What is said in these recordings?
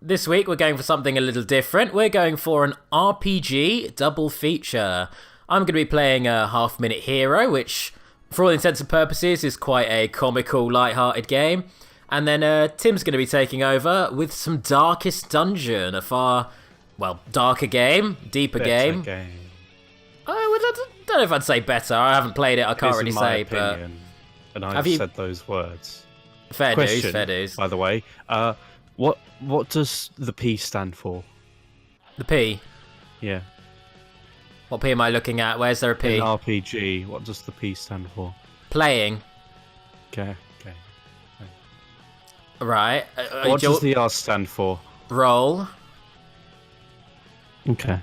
this week we're going for something a little different. We're going for an RPG double feature. I'm going to be playing a half-minute hero, which, for all intents and purposes, is quite a comical, light-hearted game. And then Tim's going to be taking over with some Darkest Dungeon, a far, darker game, deeper better game. I don't know if I'd say better. I haven't played it. I can't really say. Opinion, and I've said those words. Fair dues. By the way, what does the P stand for? The P? Yeah. What P am I looking at? Where's there a P? In RPG, what does the P stand for? Playing. Okay. Right. What does the R stand for? Roll. Okay.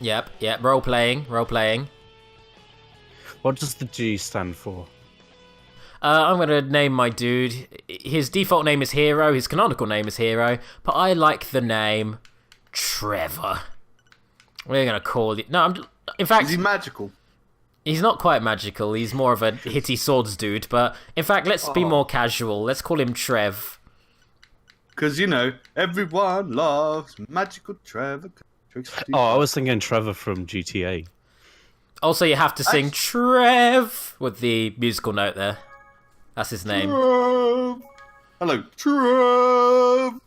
Yep. Role playing. What does the G stand for? I'm going to name my dude. His default name is Hero. His canonical name is Hero. But I like the name Trevor. We're going to call it... No, in fact... Is he magical? He's not quite magical. He's more of a hitty swords dude. But, in fact, let's be more casual. Let's call him Trev. Because, everyone loves magical Trevor. I was thinking Trevor from GTA. Also, you have to sing Trev with the musical note there. That's his name. Trev. Hello, Trev.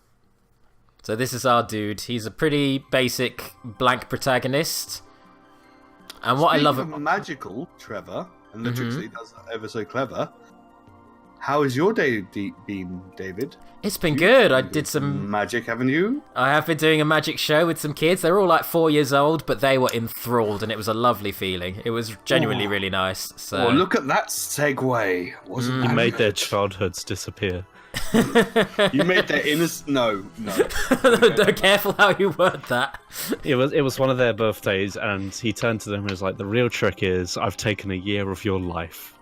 So this is our dude. He's a pretty basic blank protagonist. And what I love about magical Trevor and the tricks that he does ever so clever. How has your day been, David? It's been good. I did some magic, haven't you? I have been doing a magic show with some kids. They're all like 4 years old, but they were enthralled, and it was a lovely feeling. It was genuinely really nice. So look at that segue! Wasn't you made their childhoods disappear? You made their innocence. No. Careful how you word that. It was one of their birthdays, and he turned to them and was like, "The real trick is, I've taken a year of your life."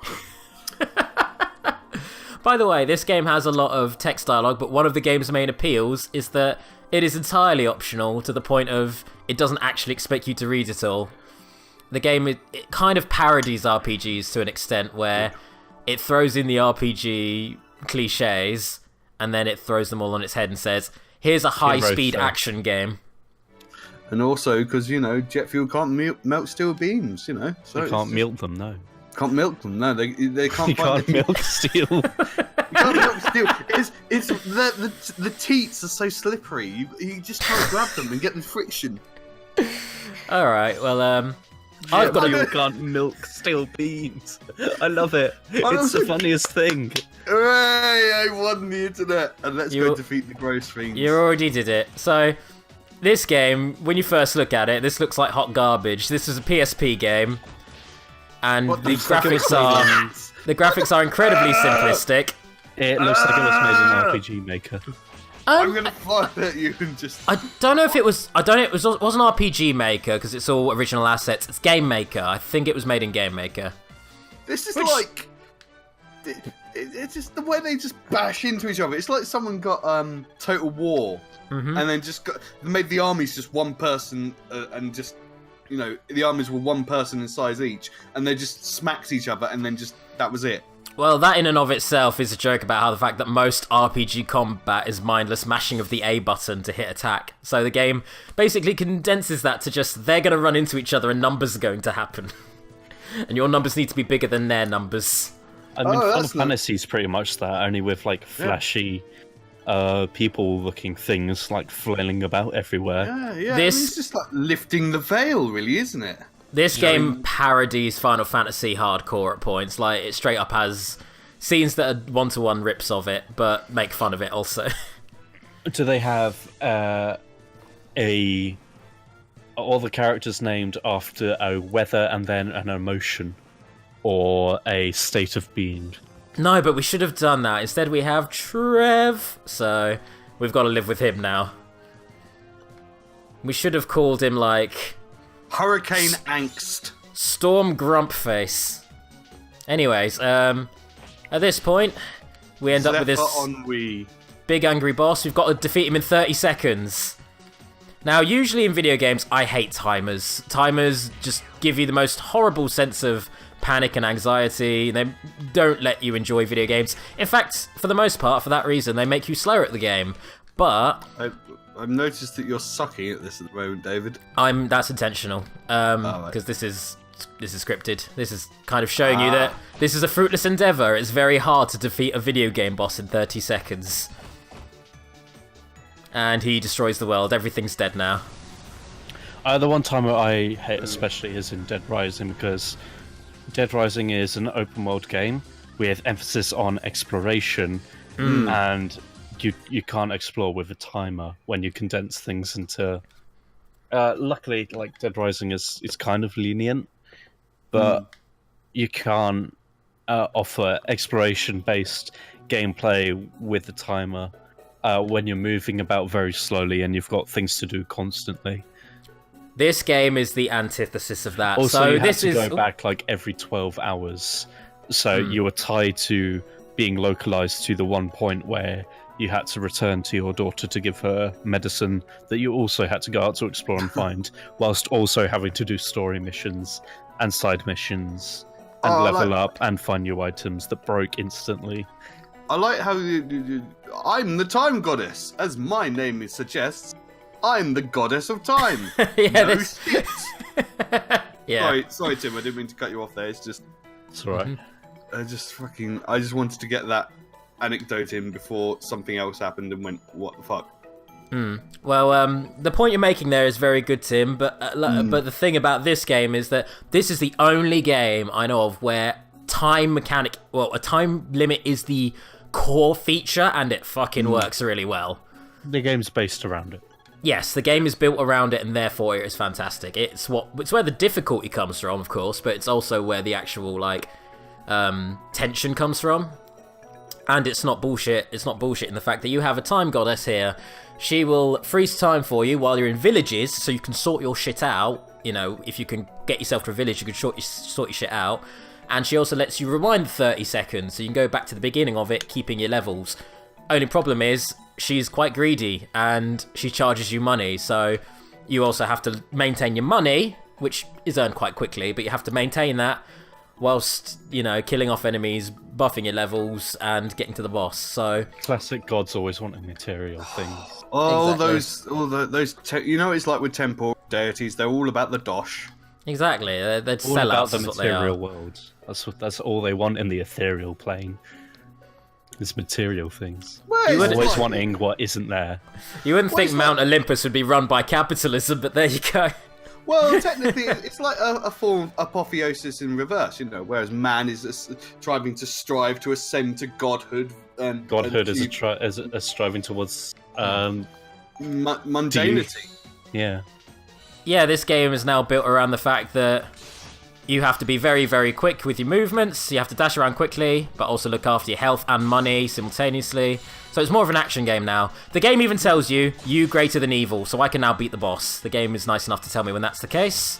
By the way, this game has a lot of text dialogue, but one of the game's main appeals is that it is entirely optional to the point of it doesn't actually expect you to read it all. The game, it kind of parodies RPGs to an extent where it throws in the RPG cliches and then it throws them all on its head and says, here's a high-speed action game. And also, because, jet fuel can't melt steel beams, so... You can't melt them, no. Can't milk them, no. They can't. You can't milk steel. You can't milk steel. It's the teats are so slippery. You just can't grab them and get the friction. All right. Well, I've got. You can't milk steel beans. I love it. It's the funniest thing. Hooray! I won the internet, and let's go defeat the gross fiends. You already did it. So, this game, when you first look at it, this looks like hot garbage. This is a PSP game. And the graphics are incredibly simplistic. It looks like it was made in RPG Maker. I'm gonna fly at you and just... I don't know if it was... it wasn't RPG Maker, because it's all original assets. It's Game Maker. I think it was made in Game Maker. This is like... It's just the way they just bash into each other. It's like someone got Total War, and then just made the armies just one person, and just... the armies were one person in size each, and they just smacked each other, and then that was it. Well, that in and of itself is a joke about how the fact that most RPG combat is mindless mashing of the A button to hit attack. So the game basically condenses that to just, they're going to run into each other and numbers are going to happen. And your numbers need to be bigger than their numbers. I mean, Final Fantasy is pretty much that, only with, flashy... people-looking things flailing about everywhere. Yeah. It's just like lifting the veil, really, isn't it? This game parodies Final Fantasy hardcore at points. It straight up has scenes that are one-to-one rips of it, but make fun of it also. Do they have all the characters named after a weather and then an emotion, or a state of being? No, but we should have done that. Instead, we have Trev. So, we've got to live with him now. We should have called him, Hurricane Angst. Storm Grumpface. Anyways, at this point, we end up with this big angry boss. We've got to defeat him in 30 seconds. Now, usually in video games, I hate timers. Timers just give you the most horrible sense of panic and anxiety. They don't let you enjoy video games. In fact, for the most part, for that reason, they make you slower at the game. But I've noticed that you're sucking at this at the moment, David. that's intentional, because this is scripted. This is kind of showing you that this is a fruitless endeavor. It's very hard to defeat a video game boss in 30 seconds. And he destroys the world. Everything's dead now. The one time I hate especially is in Dead Rising, because Dead Rising is an open world game with emphasis on exploration, and you can't explore with a timer when you condense things into... luckily, like, Dead Rising is kind of lenient, but you can't offer exploration-based gameplay with a timer when you're moving about very slowly and you've got things to do constantly. This game is the antithesis of that. Also, so you this have to is go back like every 12 hours, so you are tied to being localized to the one point where you had to return to your daughter to give her medicine that you also had to go out to explore and find, whilst also having to do story missions and side missions and level up and find new items that broke instantly. I like how I'm the time goddess, as my name suggests. I'm the goddess of time. Shit. Yeah. Sorry, Tim. I didn't mean to cut you off there. It's alright. I just wanted to get that anecdote in before something else happened and went, what the fuck? Well, the point you're making there is very good, Tim. But the thing about this game is that this is the only game I know of where a time limit is the core feature, and it fucking works really well. The game's based around it. Yes, the game is built around it, and therefore it is fantastic. It's where the difficulty comes from, of course, but it's also where the actual tension comes from. And it's not bullshit. It's not bullshit in the fact that you have a time goddess here. She will freeze time for you while you're in villages, so you can sort your shit out. You know, if you can get yourself to a village, you can sort your shit out. And she also lets you rewind 30 seconds, so you can go back to the beginning of it, keeping your levels. Only problem is, she's quite greedy, and she charges you money, so you also have to maintain your money, which is earned quite quickly, but you have to maintain that whilst, killing off enemies, buffing your levels, and getting to the boss. So classic gods always wanting material things. Those it's like with temporal deities, they're all about the dosh. Exactly, they're all sellouts, about the is what material they are. world. That's all they want in the ethereal plane. It's material things. Well, always wanting what isn't there. You wouldn't think Mount Olympus would be run by capitalism, but there you go. Well, technically, it's like a form of apotheosis in reverse, whereas man is striving to strive to ascend to godhood. And godhood is a striving towards mundanity. Yeah. Yeah, this game is now built around the fact that you have to be very, very quick with your movements. You have to dash around quickly, but also look after your health and money simultaneously. So it's more of an action game now. The game even tells you greater than evil, so I can now beat the boss. The game is nice enough to tell me when that's the case.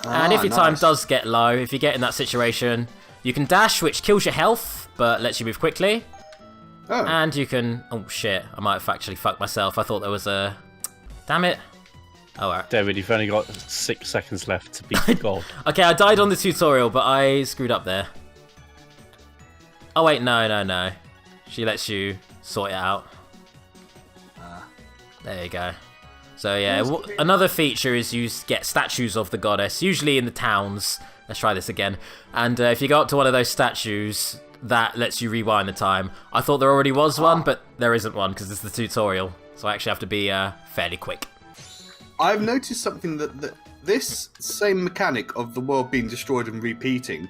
And if your time does get low, if you get in that situation, you can dash, which kills your health, but lets you move quickly. Oh. And you can... Oh, shit. I might have actually fucked myself. I thought there was a... Damn it. Oh, right. David, you've only got 6 seconds left to beat God. Okay, I died on the tutorial, but I screwed up there. Oh, wait, no. She lets you sort it out. There you go. So, yeah, another feature is you get statues of the goddess, usually in the towns. Let's try this again. And if you go up to one of those statues, that lets you rewind the time. I thought there already was one, but there isn't one because it's the tutorial. So I actually have to be fairly quick. I've noticed something that this same mechanic of the world being destroyed and repeating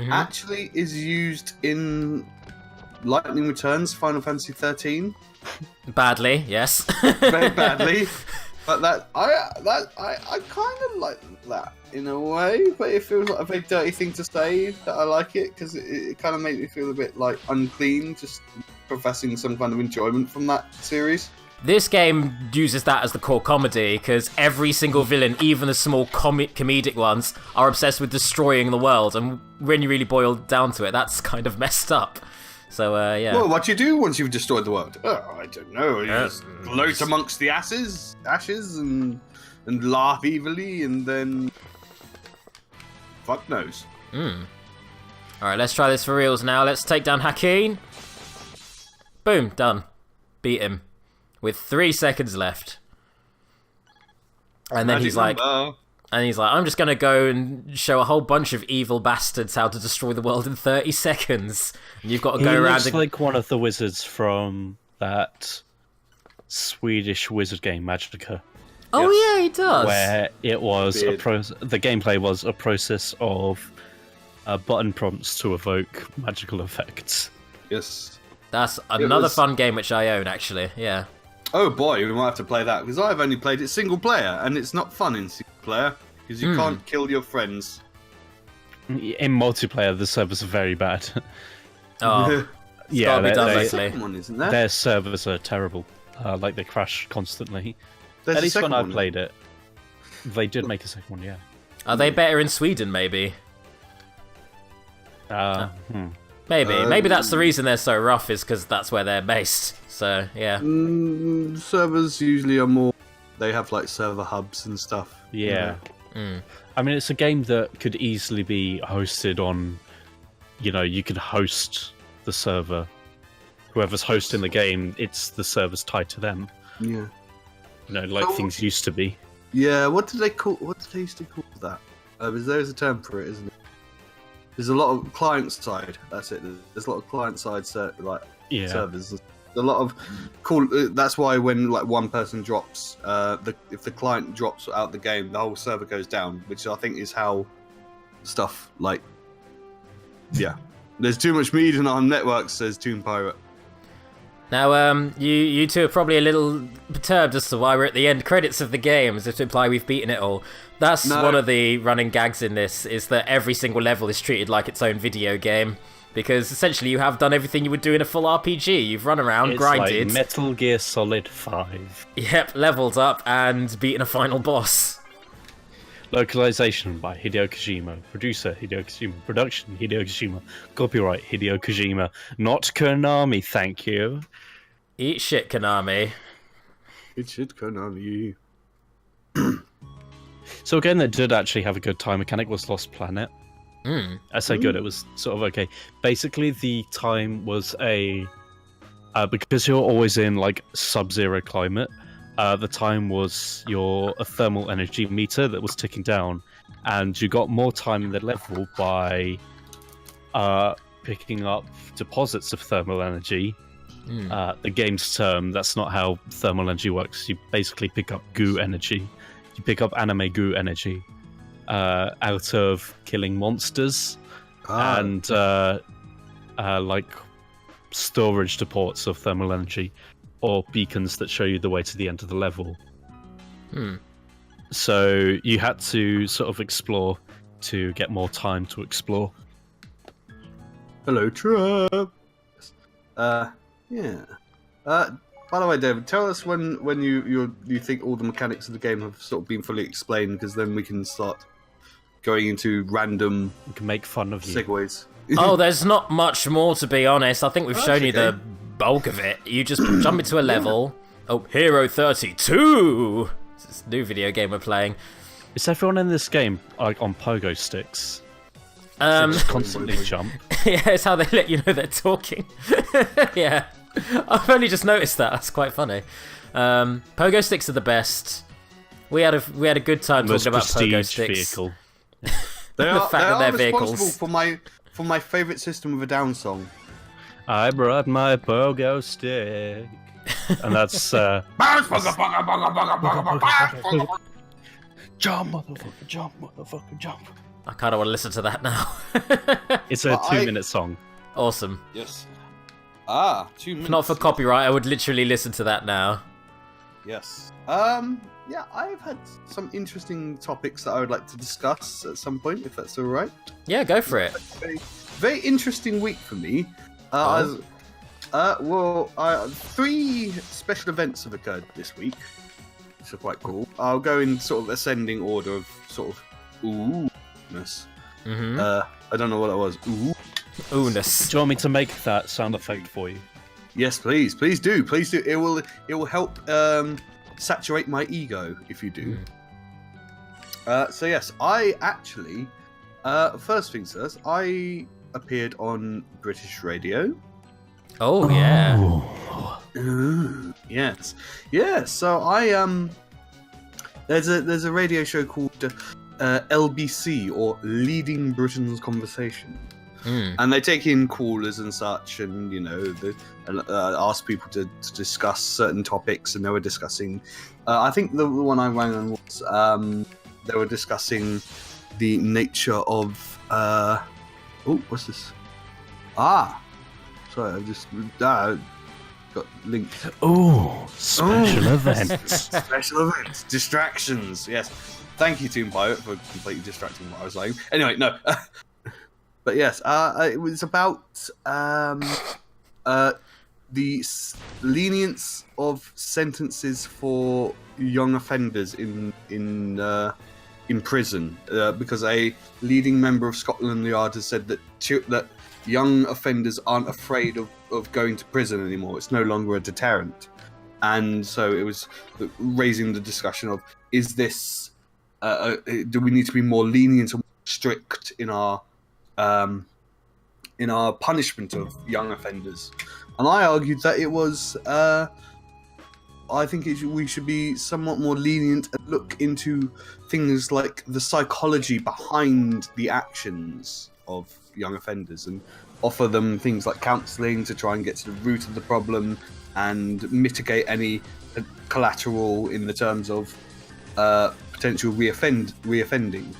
actually is used in Lightning Returns Final Fantasy 13. Badly, yes. Very badly. But I kind of like that in a way, but it feels like a very dirty thing to say that I like it, because it kind of makes me feel a bit like unclean, just professing some kind of enjoyment from that series. This game uses that as the core comedy, because every single villain, even the small comedic ones, are obsessed with destroying the world, and when you really boil down to it, that's kind of messed up. So, yeah. Well, what do you do once you've destroyed the world? Oh, I don't know. You just float amongst the ashes and laugh evilly, and then... fuck knows. Alright, let's try this for reals now. Let's take down Hakeem. Boom, done. beat him with 3 seconds left. And then he's like, I'm just gonna go and show a whole bunch of evil bastards how to destroy the world in 30 seconds. And you've got to go around. He looks like one of the wizards from that Swedish wizard game, Magicka. Oh yeah, he does. Where it was the gameplay was a process of button prompts to evoke magical effects. Yes. That's another fun game which I own, actually. Yeah. Oh boy, we might have to play that because I've only played it single player, and it's not fun in single player because you can't kill your friends. In multiplayer, the servers are very bad. Oh, yeah, Their servers are terrible. Like they crash constantly. There's At least when I played it, they did make a second one. Yeah. Are they better in Sweden? Maybe. Maybe that's the reason they're so rough, is because that's where they're based. So yeah. Servers usually are more. They have like server hubs and stuff. Yeah. I mean, it's a game that could easily be hosted on. You could host the server. Whoever's hosting the game, it's the server's tied to them. Yeah. Things used to be. Yeah. What did they used to call that? There's a term for it, isn't it? There's a lot of client side. That's it. There's a lot of client side servers. There's a lot of cool. That's why when one person drops, if the client drops out the game, the whole server goes down. Which I think is how stuff There's too much meat in our network, says Toon Pirate. Now, you two are probably a little perturbed as to why we're at the end credits of the game, as if to imply we've beaten it all. That's one of the running gags in this, is that every single level is treated like its own video game. Because essentially you have done everything you would do in a full RPG. You've run around, grinded. It's like Metal Gear Solid 5. Yep, leveled up and beaten a final boss. Localization by Hideo Kojima. Producer Hideo Kojima. Production Hideo Kojima. Copyright Hideo Kojima. Not Konami, thank you. Eat shit, Konami. Eat shit, Konami. So again, they did actually have a good time mechanic, was Lost Planet. I say good, it was sort of okay. Basically, the time was because you're always in sub-zero climate, the time was a thermal energy meter that was ticking down, and you got more time in the level by picking up deposits of thermal energy. The game's term, that's not how thermal energy works. You basically pick up goo energy. You pick up anime goo energy out of killing monsters and storage depots of thermal energy or beacons that show you the way to the end of the level. So you had to sort of explore to get more time to explore. Hello, Trump. Yeah. By the way, David, tell us when you think all the mechanics of the game have sort of been fully explained, because then we can start going into random. We can make fun of you. Segues. Oh, there's not much more, to be honest. I think we've shown you the bulk of it. You just jump into a level. Oh, Hero 32! It's this new video game we're playing. Is everyone in this game on pogo sticks? So just constantly jump. Yeah, it's how they let you know they're talking. Yeah. I've only just noticed that. That's quite funny. Pogo sticks are the best. We had a good time talking about pogo sticks. Vehicle. They are responsible vehicles. for my favourite System of a Down song. I brought my pogo stick, and that's jump, motherfucker, jump, motherfucker, jump. I kind of want to listen to that now. It's a 2-minute song. Awesome. Yes. 2 minutes. If not for copyright, I would literally listen to that now. Yes. Yeah, I've had some interesting topics that I would like to discuss at some point, if that's all right. Yeah, go for it. Very interesting week for me. 3 special events have occurred this week, which are quite cool. I'll go in sort of ascending order of sort of ooh-ness. I don't know what that was. Ooh-ness. Do you want me to make that sound effect for you? Yes, please. Please do. Please do. It will help saturate my ego if you do. So yes, I actually first things first, I appeared on British radio. Oh yeah. Yes, yeah. So there's a radio show called LBC, or Leading Britain's Conversation, and they take in callers and such, and ask people to discuss certain topics, and they were discussing. I think the one I rang on was they were discussing the nature of. What's this? Sorry, I just got linked. Special events. Special events. Distractions. Yes. Thank you, Team Pirate, for completely distracting what I was saying. Anyway, no. But yes, it was about the lenience of sentences for young offenders in prison, because a leading member of Scotland Yard has said that young offenders aren't afraid of going to prison anymore. It's no longer a deterrent. And so it was raising the discussion of, is this, do we need to be more lenient and strict in our punishment of young offenders? And I argued that it was, I think we should be somewhat more lenient and look into things like the psychology behind the actions of young offenders, and offer them things like counselling to try and get to the root of the problem and mitigate any collateral in the terms of potential reoffending,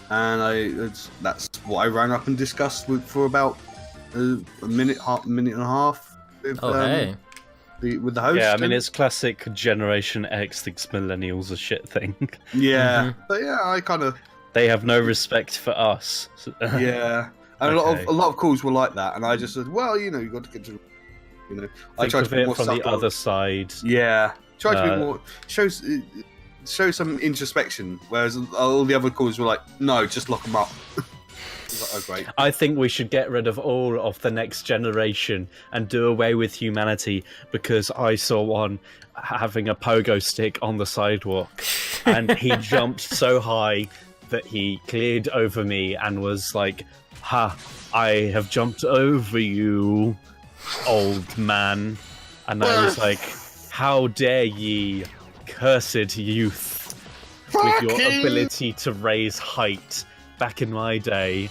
And that's what I rang up and discussed for about a minute and a half with, with the host. Yeah, I mean, it's classic Generation X thinks millennials are shit thing. Yeah, but yeah, I kind of... They have no respect for us. Yeah, and a lot of calls were like that, and I just said, well, you got to get to, I tried to be more from subtle. the other side. Yeah, try to be more show some introspection, whereas all the other calls were like, no, just lock them up. Oh, great. I think we should get rid of all of the next generation and do away with humanity, because I saw one having a pogo stick on the sidewalk and he jumped so high that he cleared over me and was like, "Ha, I have jumped over you, old man." And I was like, "How dare ye, cursed youth, with your ability to raise height. Back in my day,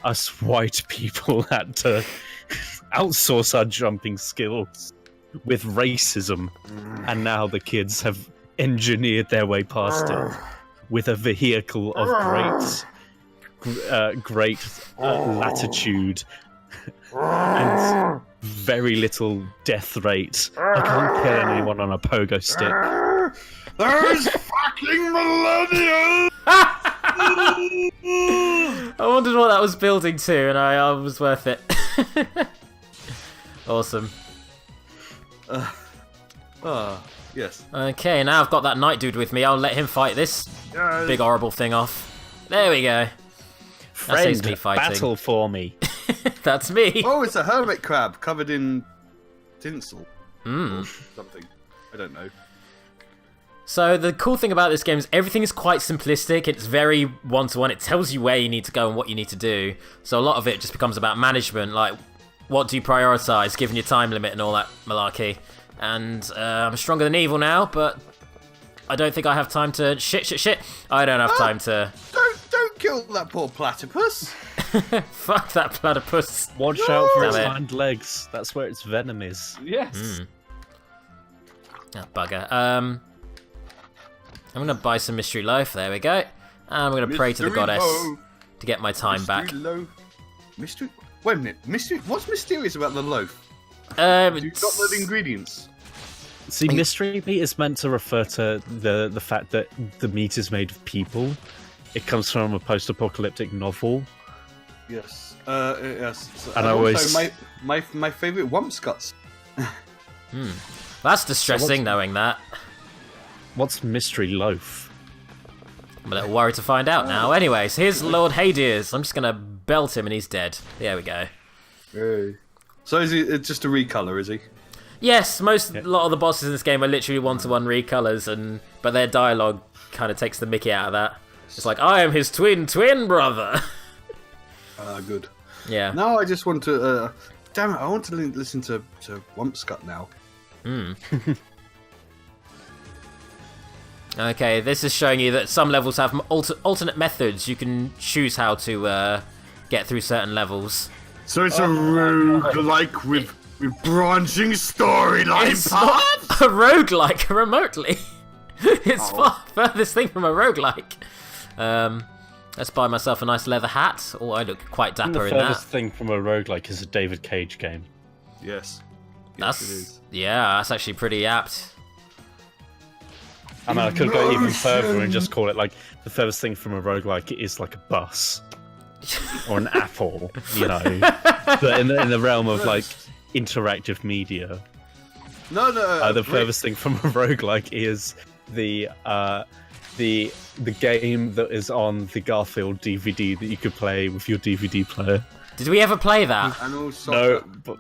us white people had to outsource our jumping skills with racism, and now the kids have engineered their way past it with a vehicle of great latitude and very little death rate. I can't kill anyone on a pogo stick." Those fucking millennials! I wondered what that was building to, and I was worth it. Awesome. Yes. Okay, now I've got that night dude with me. I'll let him fight this big horrible thing off. There we go. That saves me fighting. Battle for me. That's me. Oh, it's a hermit crab covered in tinsel. Or something. I don't know. So the cool thing about this game is everything is quite simplistic. It's very one-to-one. It tells you where you need to go and what you need to do. So a lot of it just becomes about management, like what do you prioritize, given your time limit and all that malarkey. And I'm stronger than evil now, but I don't think I have time to shit. I don't have time to... Don't kill that poor platypus. Fuck that platypus. Watch out for its hind legs. That's where its venom is. Yes. Oh, bugger. I'm going to buy some mystery loaf. There we go. And I'm going to pray to the goddess to get my time back. Mystery? Wait a minute. Mystery? What's mysterious about the loaf? You got the ingredients. See, mystery meat is meant to refer to the fact that the meat is made of people. It comes from a post-apocalyptic novel. Yes. Yes. And I always... my favourite Wump's guts. That's distressing, knowing that. What's mystery loaf? I'm a little worried to find out now. Anyways, here's Lord Hades. I'm just going to belt him and he's dead. There we go. Hey. So is he just a recolor, is he? Yes, a lot of the bosses in this game are literally one-to-one recolors, but their dialogue kind of takes the mickey out of that. It's like, I am his twin brother. Good. Yeah. Now I just want to damn it! I want to listen to Wumpscut now. Okay, this is showing you that some levels have alternate methods. You can choose how to get through certain levels. So it's a roguelike with branching storyline. It's not a roguelike remotely. It's far furthest thing from a roguelike. Let's buy myself a nice leather hat. Oh, I look quite dapper in that. The furthest thing from a roguelike is a David Cage game. Yes. That's it is. Yeah, that's actually pretty apt. I mean, I could go even further and just call it like the furthest thing from a roguelike is like a bus or an apple, you know. But in the realm of like interactive media, the furthest thing from a roguelike is the game that is on the Garfield DVD that you could play with your DVD player. Did we ever play that? Animal Soccer. No, but...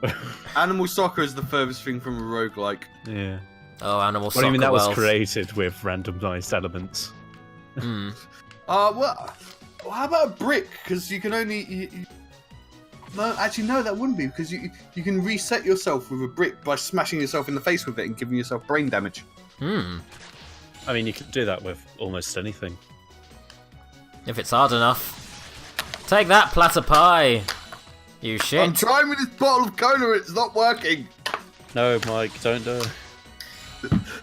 Animal Soccer is the furthest thing from a roguelike. Yeah. Oh, Animal Soccer. I mean, that was World. created with randomized elements. Well, how about a brick? Because you can only... No, actually, no, that wouldn't be, because you can reset yourself with a brick by smashing yourself in the face with it and giving yourself brain damage. I mean, you could do that with almost anything. If it's hard enough. Take that, platter pie! You shit. I'm trying with this bottle of cola, it's not working! No, Mike, don't do it.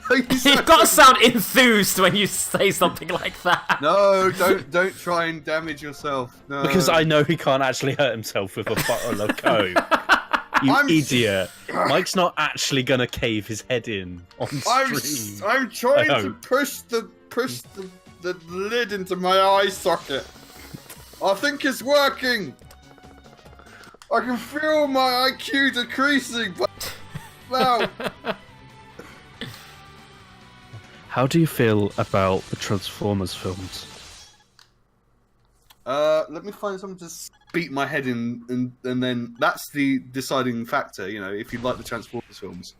You've got to sound enthused when you say something like that. No, don't try and damage yourself. No. Because I know he can't actually hurt himself with a bottle of Coke. You idiot. Mike's not actually gonna cave his head in on stream. I'm trying to push the lid into my eye socket. I think it's working. I can feel my IQ decreasing, but wow. How do you feel about the Transformers films? Let me find something to beat my head in, and then that's the deciding factor, you know, if you like the Transformers films.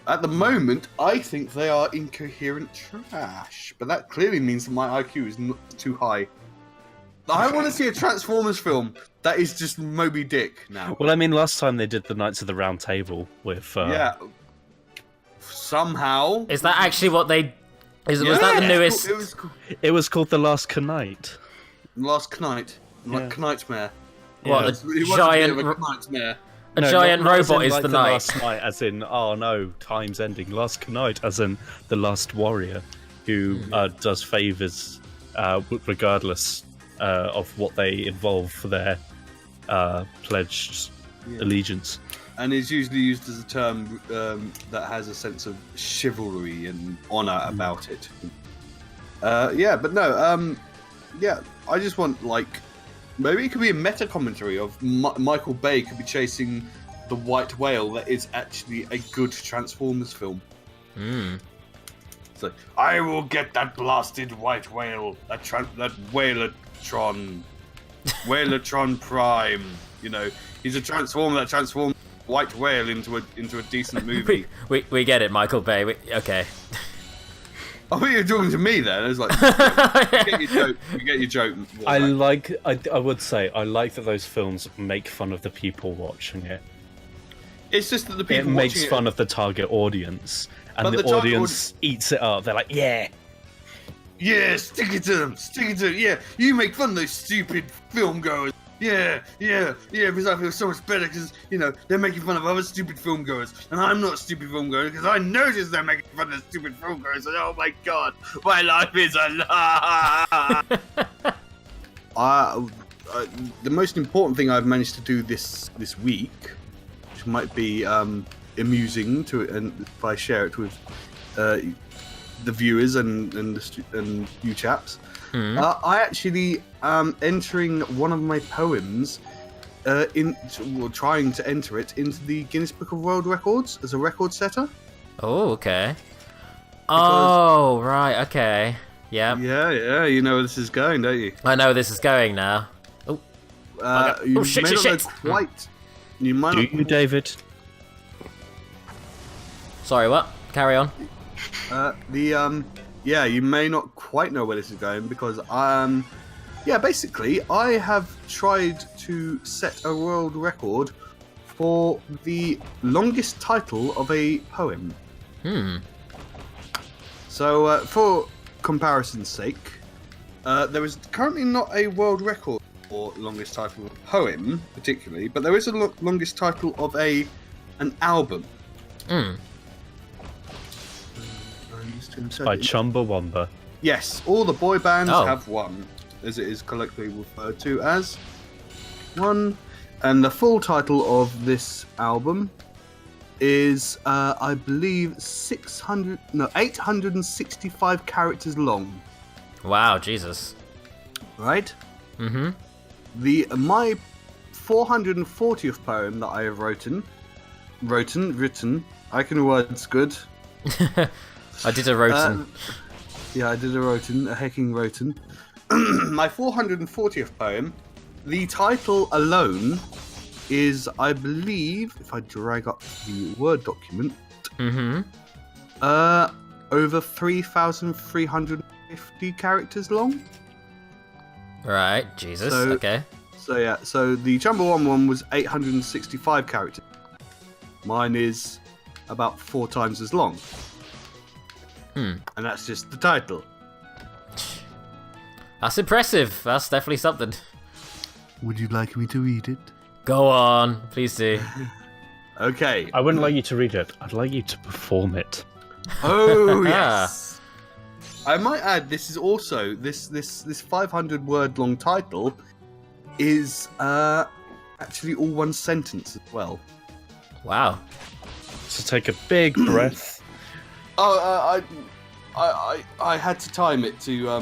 At the moment, I think they are incoherent trash, but that clearly means that my IQ is not too high. I want to see a Transformers film that is just Moby Dick now. Well, I mean, last time they did the Knights of the Round Table with... Yeah. Somehow. Is that actually what they... Was that the newest... It was cool. It was called The Last Knight. Last Knight. Like Knightmare. What, Yeah. a giant... Knightmare. A giant not as in, robot is like, the the knight. Last Knight, as in, oh no, time's ending. Last Knight, as in the last warrior who does favours regardless of what they involve for their pledged allegiance. And is usually used as a term that has a sense of chivalry and honour about it. But no, I just want, like, maybe it could be a meta commentary of Michael Bay could be chasing the white whale that is actually a good Transformers film. So, I will get that blasted white whale, that Whalertron, Whalertron Prime. You know, he's a Transformer that transforms white whale into a decent movie. we get it, Michael Bay. Okay. I thought you were talking to me then. I was like, you get your joke. I would say I like that those films make fun of the people watching it. It's just that the people It makes watching fun of the target audience, and But the the target audience eats it up. They're like, yeah. Yeah, stick it to them. Yeah, you make fun of those stupid film goers. Yeah, because I feel so much better because, you know, they're making fun of other stupid film goers. And I'm not a stupid film goer because I notice they're making fun of stupid film goers. And oh my god, my life is a lie. The most important thing I've managed to do this week, which might be amusing to and if I share it with the viewers and you chaps, I actually am entering one of my poems trying to enter it into the Guinness Book of World Records as a record setter. Oh, okay. Oh, right, okay. Yeah. Yeah, you know where this is going, don't you? I know where this is going now. You shit, may shit, not know shit. quite. You might Do not. you, David? Sorry, what? Carry on. You may not quite know where this is going because Yeah, basically, I have tried to set a world record for the longest title of a poem. So, for comparison's sake, there is currently not a world record for longest title of a poem, particularly, but there is a longest title of an album. By Chumbawamba. Yes, all the boy bands have one, as it is collectively referred to as one. And the full title of this album is, I believe, 865 characters long. Wow, Jesus. Right? My 440th poem that I have written. I can words good. I did a rotin. Yeah, I did a rotin, a hecking rotin. My 440th poem, the title alone is, I believe, if I drag up the Word document, over 3,350 characters long. Right, Jesus, okay. So the Chumbawamba one was 865 characters. Mine is about 4 times as long. And that's just the title. That's impressive. That's definitely something. Would you like me to read it? Go on, please do. Okay. I wouldn't like you to read it. I'd like you to perform it. Oh yes. I might add, this is also this 500 word long title is actually all one sentence as well. Wow. So take a big breath. I had to time it to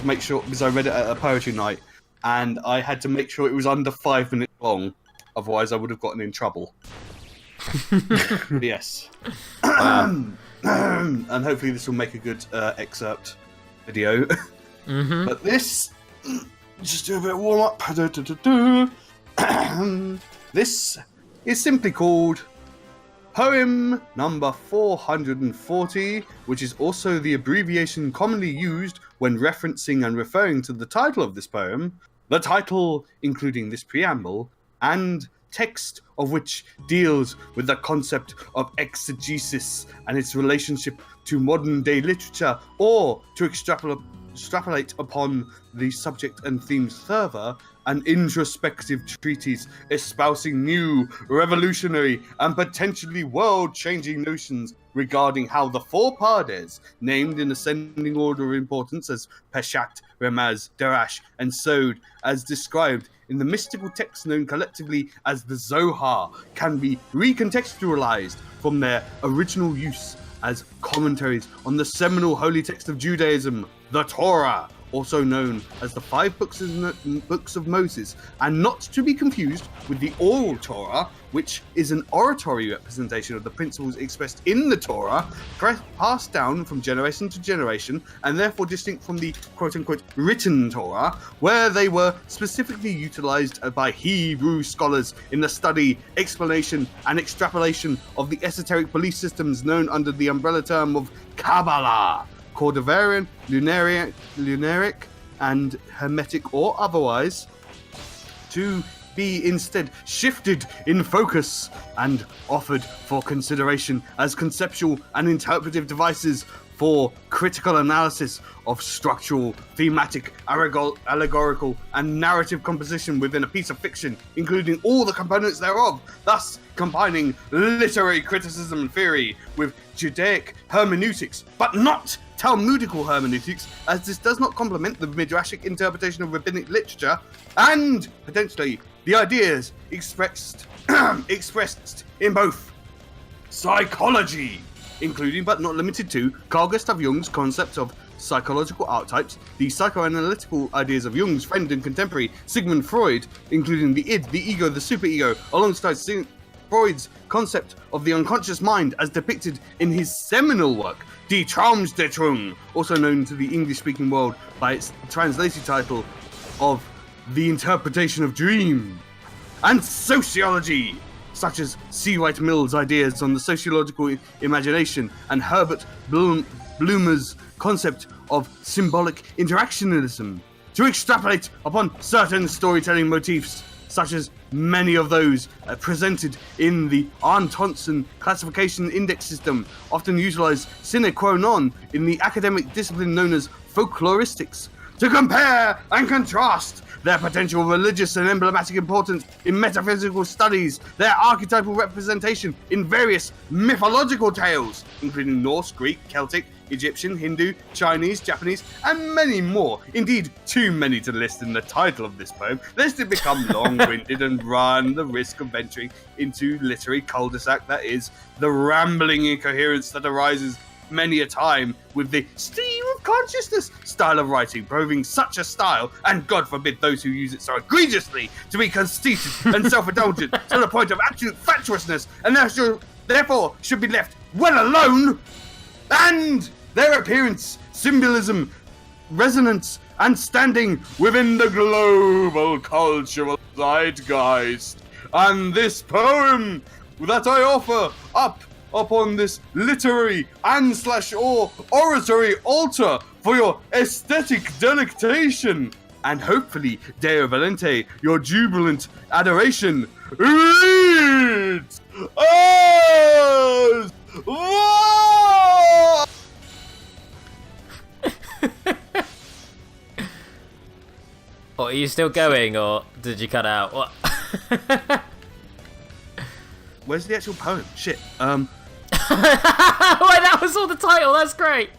make sure, because I read it at a poetry night, and I had to make sure it was under 5 minutes long, otherwise I would have gotten in trouble. Yes. And hopefully this will make a good excerpt video. But this, just do a bit of warm up. This is simply called Poem number 440, which is also the abbreviation commonly used when referencing and referring to the title of this poem, the title including this preamble, and text of which deals with the concept of exegesis and its relationship to modern-day literature, or to extrapolate upon the subject and themes further, an introspective treatise espousing new, revolutionary, and potentially world-changing notions regarding how the 4 Pardes, named in ascending order of importance as Peshat, Ramaz, Darash, and Sod, as described in the mystical texts known collectively as the Zohar, can be recontextualized from their original use as commentaries on the seminal holy text of Judaism, the Torah, also known as the 5 books of Moses, and not to be confused with the oral Torah, which is an oratory representation of the principles expressed in the Torah, passed down from generation to generation, and therefore distinct from the quote-unquote written Torah, where they were specifically utilized by Hebrew scholars in the study, explanation, and extrapolation of the esoteric belief systems known under the umbrella term of Kabbalah, Cordovarian, lunaric, and Hermetic or otherwise, to be instead shifted in focus and offered for consideration as conceptual and interpretive devices for critical analysis of structural, thematic, allegorical, and narrative composition within a piece of fiction, including all the components thereof, thus combining literary criticism and theory with Judaic hermeneutics, but not Talmudical hermeneutics, as this does not complement the midrashic interpretation of rabbinic literature, and potentially the ideas expressed in both psychology, including but not limited to Carl Gustav Jung's concept of psychological archetypes, the psychoanalytical ideas of Jung's friend and contemporary Sigmund Freud, including the id, the ego, the superego, alongside Freud's concept of the unconscious mind as depicted in his seminal work, Die Traumdeutung, also known to the English-speaking world by its translated title of The Interpretation of Dream, and sociology, such as C. Wright Mill's ideas on the sociological imagination and Herbert Bloomer's concept of symbolic interactionism, to extrapolate upon certain storytelling motifs, such as many of those presented in the Arndt-Thompson classification index system, often utilized sine qua non in the academic discipline known as folkloristics, to compare and contrast their potential religious and emblematic importance in metaphysical studies, their archetypal representation in various mythological tales, including Norse, Greek, Celtic, Egyptian, Hindu, Chinese, Japanese, and many more. Indeed, too many to list in the title of this poem, lest it become long-winded and run the risk of venturing into literary cul-de-sac that is the rambling incoherence that arises many a time with the stream of consciousness style of writing, proving such a style, and God forbid those who use it so egregiously, to be conceited and self-indulgent to the point of absolute fatuousness, and therefore should be left well alone, and their appearance, symbolism, resonance, and standing within the global cultural zeitgeist. And this poem that I offer up upon this literary and/or oratory altar for your aesthetic delectation, and hopefully, Deo Valente, your jubilant adoration, reads as Or are you still going, or did you cut out? What? Where's the actual poem? Shit. Wait, that was all the title. That's great.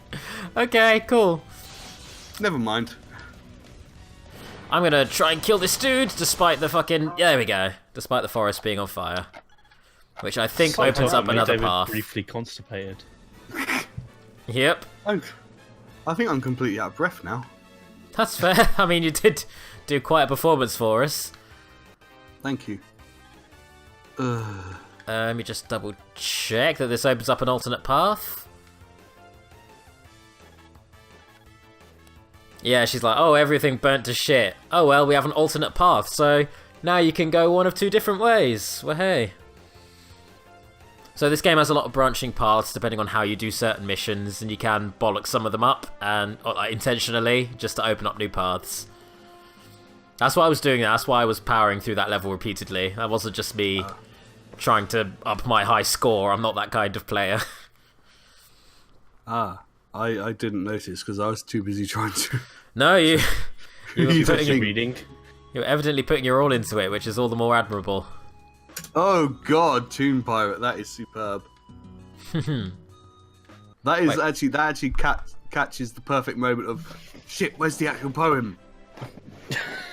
Okay, cool. Never mind. I'm gonna try and kill this dude, despite the fucking... There we go. Despite the forest being on fire. Which I think opens up another path. Briefly constipated. Yep. I think I'm completely out of breath now. That's fair. I mean, you did do quite a performance for us. Thank you. Let me just double check that this opens up an alternate path. Yeah, she's like, oh, everything burnt to shit. Oh well, we have an alternate path, so now you can go one of two different ways. Well, hey. So this game has a lot of branching paths depending on how you do certain missions, and you can bollock some of them up, and intentionally, just to open up new paths. That's why I was doing that. That's why I was powering through that level repeatedly. That wasn't just me trying to up my high score. I'm not that kind of player. I didn't notice because I was too busy trying to... No, you were reading. You're evidently putting your all into it, which is all the more admirable. Oh god, Toon Pirate, that is superb. that actually catches the perfect moment of, shit, where's the actual poem?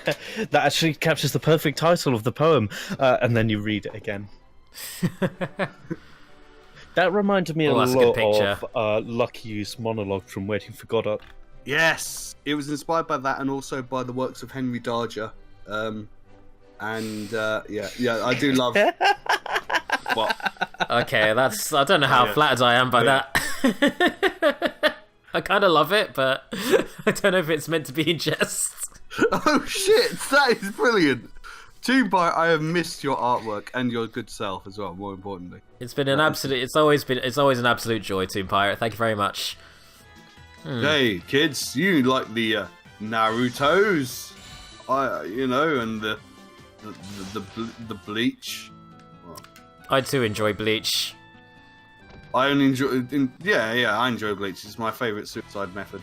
That actually captures the perfect title of the poem, and then you read it again. That reminded me a lot of Lucky You's monologue from Waiting for Godot. Yes, it was inspired by that, and also by the works of Henry Darger. Yeah, I do love. What? Okay, that's. I don't know how flattered I am by that. I kind of love it, but I don't know if it's meant to be in jest. Oh shit, that is brilliant. Toon Pirate, I have missed your artwork and your good self as well. More importantly, it's been an absolute. It's always an absolute joy, Toon Pirate. Thank you very much. Hey kids, you like the Naruto's, and the Bleach. I too enjoy Bleach. I only enjoy. I enjoy Bleach. It's my favourite suicide method.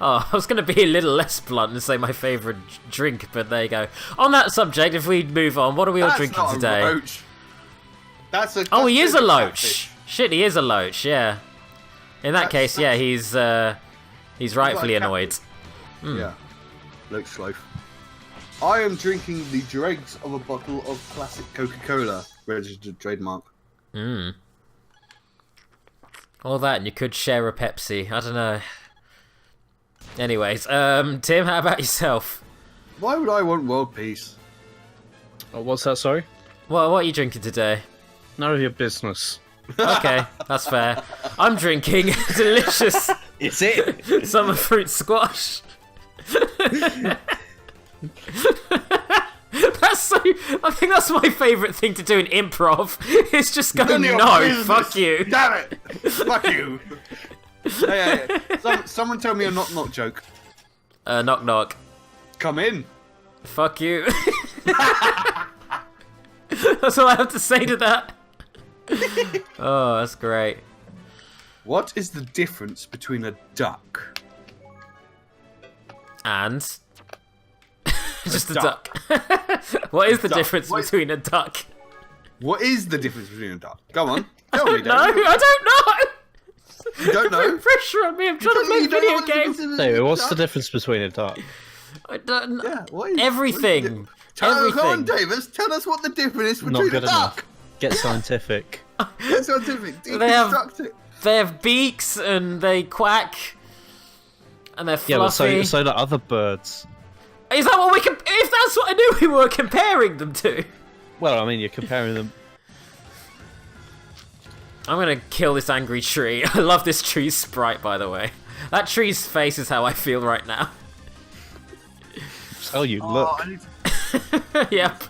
Oh, I was going to be a little less blunt and say my favourite drink, but there you go. On that subject, if we move on, what are we all drinking today? Roach. He is a loach. Shit, he is a loach. Yeah. In that case, yeah, he's rightfully annoyed. Yeah, Loach Sloth. I am drinking the dregs of a bottle of classic Coca-Cola, registered trademark. All that, and you could share a Pepsi. I don't know. Anyways, Tim, how about yourself? Why would I want world peace? Oh, what's that, sorry? Well, what are you drinking today? None of your business. Okay, that's fair. I'm drinking delicious Is it? summer fruit squash. That's I think that's my favourite thing to do in improv. Is just go, None of your no, business. fuck you. Damn it! Fuck you! Hey. Someone tell me a knock joke. Knock knock. Come in. Fuck you. That's all I have to say to that. Oh, that's great. What is the difference between a duck? And just a duck. duck. What is the Duck. difference What- between a duck? What is the difference between a duck? Go on. Tell me, No, David. I don't know. You don't know? Put pressure on me. I'm trying to play You don't know video what the games. difference is David, between a what's the duck? difference between a duck? I don't know. Yeah, what is Everything. Come on, Everything. Davis. Tell us what the difference is Not between a good enough. duck. Get scientific. Get scientific. They have- Deconstruct it. They have beaks and they quack and they're Yeah, but fluffy. so do other birds. Is that what we can? If that's what I knew we were comparing them to. Well, I mean, you're comparing them. I'm gonna kill this angry tree. I love this tree's sprite, by the way. That tree's face is how I feel right now. Oh, you look. I need to- Yep.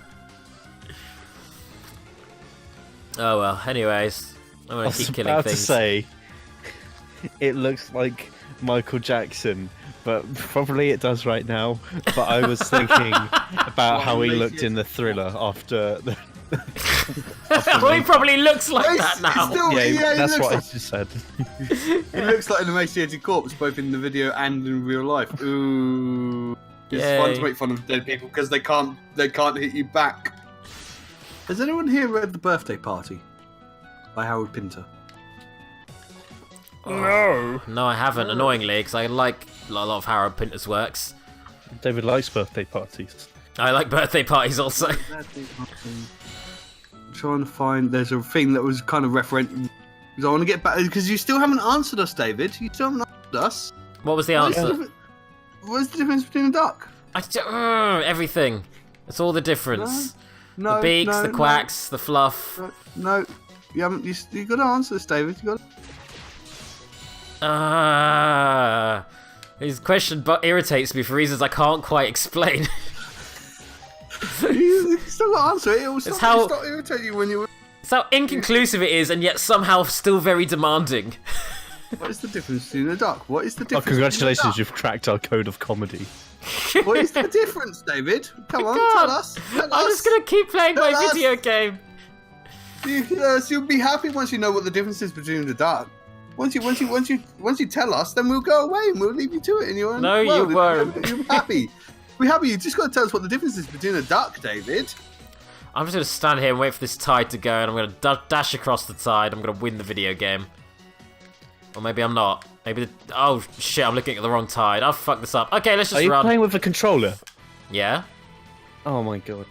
Oh well. Anyways, I'm I gonna was keep killing about things. to say, it looks like Michael Jackson, but probably it does right now. But I was thinking about how he looked in the Thriller after the. Well, he probably looks like It's- that it's now. still- Yeah, he that's looks what I like- just said. He looks like an emaciated corpse, both in the video and in real life. Ooh, it's Yay. fun to make fun of dead people because they can't hit you back. Has anyone here read The Birthday Party by Howard Pinter? No. No, I haven't. Annoyingly, because I like a lot of Harold Pinter's works. David likes birthday parties. I like birthday parties also. I'm trying to find. There's a thing that was kind of referenced. I want to get back because you still haven't answered us, David. You still haven't answered us. What was the What is the answer? difference- What is the difference between a duck? Everything. It's all the difference. No, The beaks, no, the quacks, the fluff. No, you haven't. You got to answer this, David. You got. His question irritates me for reasons I can't quite explain. You still got to answer it. It will how- stop irritating you when you. It's how inconclusive it is, and yet somehow still very demanding. What is the difference between a duck? What is the Oh, difference? congratulations, you've cracked our code of comedy. What is the difference, David? Come on, God, tell us. Tell I'm us. just gonna keep playing my Tell us. video game. You'll be happy once you know what the difference is between the duck. Once you tell us, then we'll go away and we'll leave you to it in your own No, you world. won't. You'll be happy. We're happy. You just got to tell us what the difference is between a duck, David. I'm just gonna stand here and wait for this tide to go, and I'm gonna dash across the tide. I'm gonna win the video game. Or maybe I'm not. Maybe oh shit, I'm looking at the wrong tide. I'll fuck this up. Okay, let's Are just you run. playing with a controller? Yeah. Oh my god.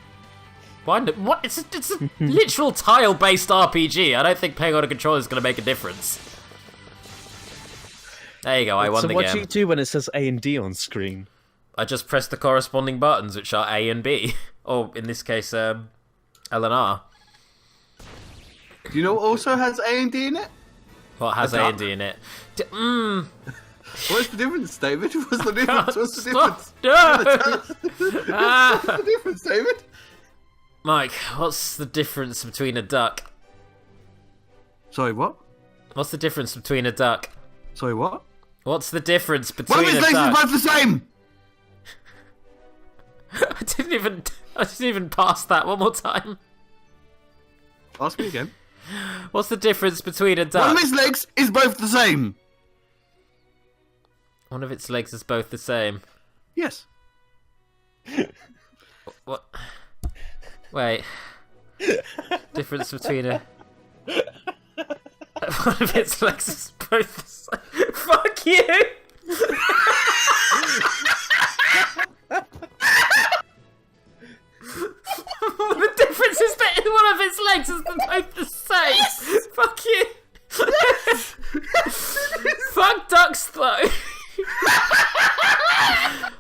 Why? What? It's a literal tile-based RPG. I don't think playing on a controller is gonna make a difference. There you go. I won So the what game. do you do when it says A and D on screen? I just press the corresponding buttons, which are A and B, or in this case, L and R. Do you know what also has A and D in it? What has A duck. and D in it? What's the difference, David? What's the difference? What's the Stop. difference? No! Ah. What's the difference, David? Mike, what's the difference between a duck? Sorry, what? What's the difference between a duck? Sorry, what? What's the difference One between of his a legs is duck? both the same! I didn't even pass that. One more time. Ask me again. What's the difference between a One duck? of his legs is both the same! One of its legs is both the same. Yes. What? Wait. Difference between a... One of its legs is both the same. Fuck you! The difference is that one of its legs is both the same. Yes! Fuck you! Fuck ducks though.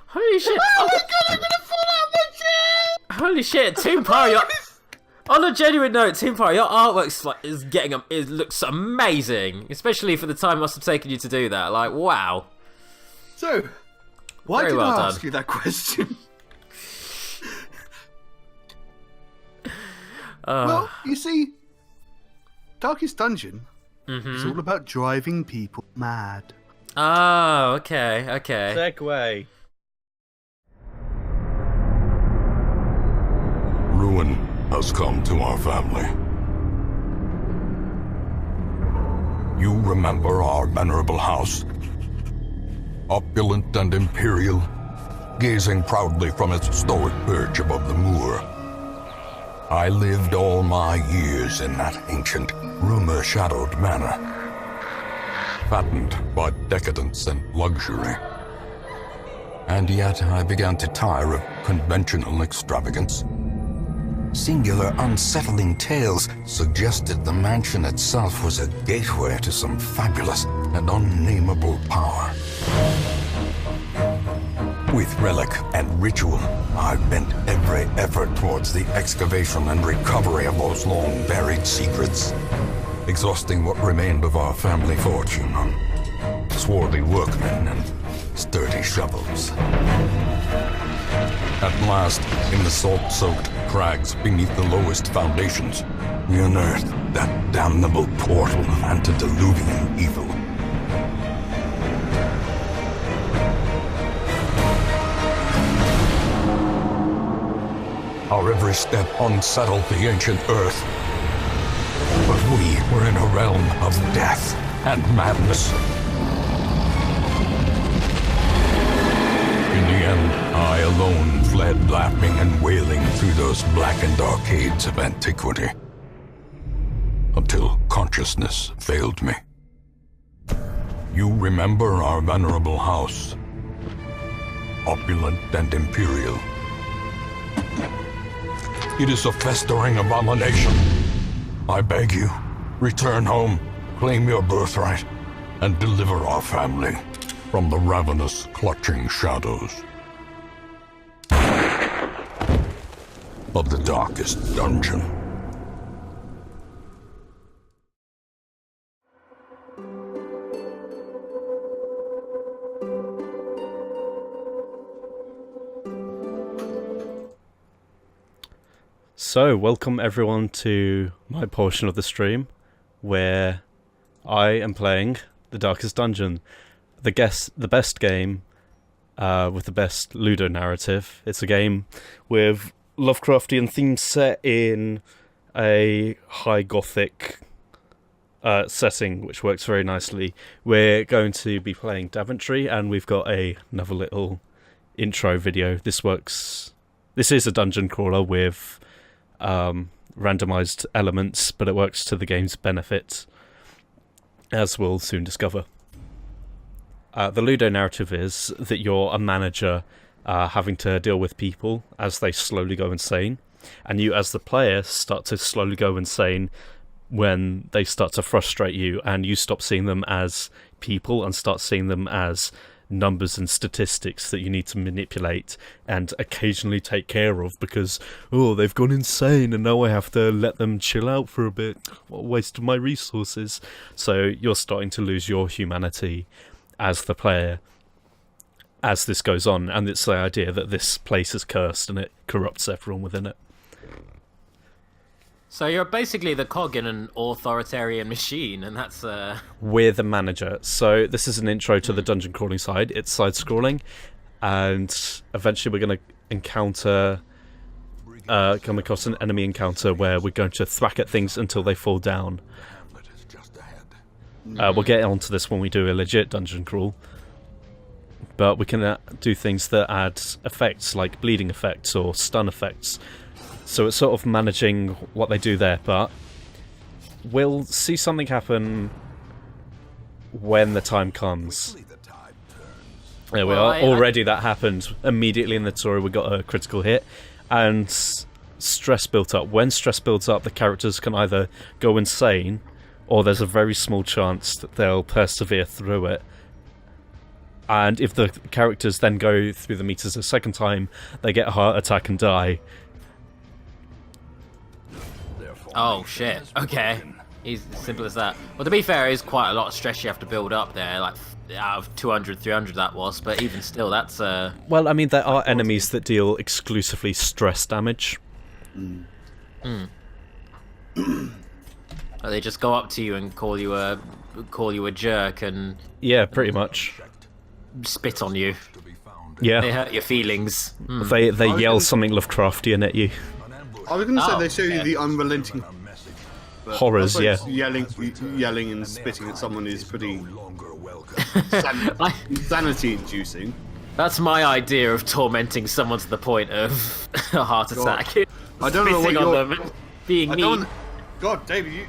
Holy shit! Oh my god, I'm gonna fall out of my chair! Holy shit, Toonpar, you're... On a genuine note, Toonpar, your artwork's like it looks amazing, especially for the time it must have taken you to do that. Like, wow. So, why Very did well I done. ask you that question? Well, you see, Darkest Dungeon is all about driving people mad. Oh, okay. Segway. Ruin has come to our family. You remember our venerable house? Opulent and imperial, gazing proudly from its stoic perch above the moor. I lived all my years in that ancient, rumor-shadowed manor, fattened by decadence and luxury. And yet I began to tire of conventional extravagance. Singular, unsettling tales suggested the mansion itself was a gateway to some fabulous and unnameable power. With relic and ritual, I've bent every effort towards the excavation and recovery of those long-buried secrets, exhausting what remained of our family fortune on swarthy workmen and sturdy shovels. At last, in the salt-soaked crags beneath the lowest foundations, we unearthed that damnable portal of antediluvian evil. Our every step unsettled the ancient earth. But we were in a realm of death and madness. In the end, I alone fled laughing and wailing through those blackened arcades of antiquity. Until consciousness failed me. You remember our venerable house. Opulent and imperial. It is a festering abomination. I beg you, return home, claim your birthright, and deliver our family from the ravenous, clutching shadows of the Darkest Dungeon. So, welcome everyone to my portion of the stream, where I am playing The Darkest Dungeon, the best game with the best Ludo narrative. It's a game with Lovecraftian themes set in a high gothic setting, which works very nicely. We're going to be playing Daventry, and we've got another little intro video. This is a dungeon crawler with randomized elements, but it works to the game's benefit, as we'll soon discover. The Ludo narrative is that you're a manager having to deal with people as they slowly go insane, and you as the player start to slowly go insane when they start to frustrate you, and you stop seeing them as people and start seeing them as numbers and statistics that you need to manipulate and occasionally take care of because, they've gone insane and now I have to let them chill out for a bit. What a waste of my resources. So you're starting to lose your humanity as the player as this goes on, and it's the idea that this place is cursed and it corrupts everyone within it. So you're basically the cog in an authoritarian machine, and that's We're the manager. So this is an intro to the dungeon crawling side. It's side-scrolling, and eventually we're going to come across an enemy encounter where we're going to thwack at things until they fall down. We'll get onto this when we do a legit dungeon crawl, but we can do things that add effects, like bleeding effects or stun effects. So it's sort of managing what they do there, but we'll see something happen when the time comes. There we are. Already that happened. Immediately in the tutorial we got a critical hit, and stress built up. When stress builds up, the characters can either go insane, or there's a very small chance that they'll persevere through it. And if the characters then go through the meters a second time, they get a heart attack and die. oh shit. Okay, it's as simple as that. Well, to be fair, it is quite a lot of stress you have to build up there. Like out of 200, 300 that was, but even still, that's Well, I mean, there are enemies that deal exclusively stress damage. They just go up to you and call you a jerk and Yeah, pretty much. spit on you. They Yeah, hurt your feelings. they yell something Lovecraftian at you. I was going to say Oh, they show you okay. the unrelenting but Horrors, I yeah. suppose yelling and spitting at someone is pretty I- insanity-inducing. That's my idea of tormenting someone to the point of a heart attack. I don't know what Spitting on you're. them and being I mean. don't. God, David,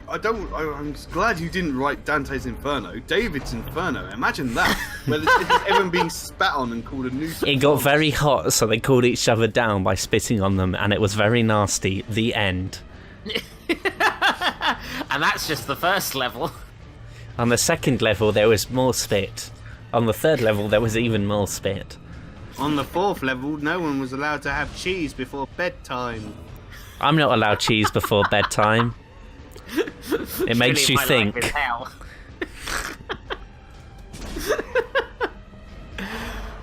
I'm glad you didn't write Dante's Inferno. David's Inferno. Imagine that. Where everyone being spat on and called a nuisance. It got very hot, so they called each other down by spitting on them, and it was very nasty. The end. And that's just the first level. On the second level, there was more spit. On the third level, there was even more spit. On the fourth level, no one was allowed to have cheese before bedtime. I'm not allowed cheese before bedtime. It makes Surely you my think. life is hell.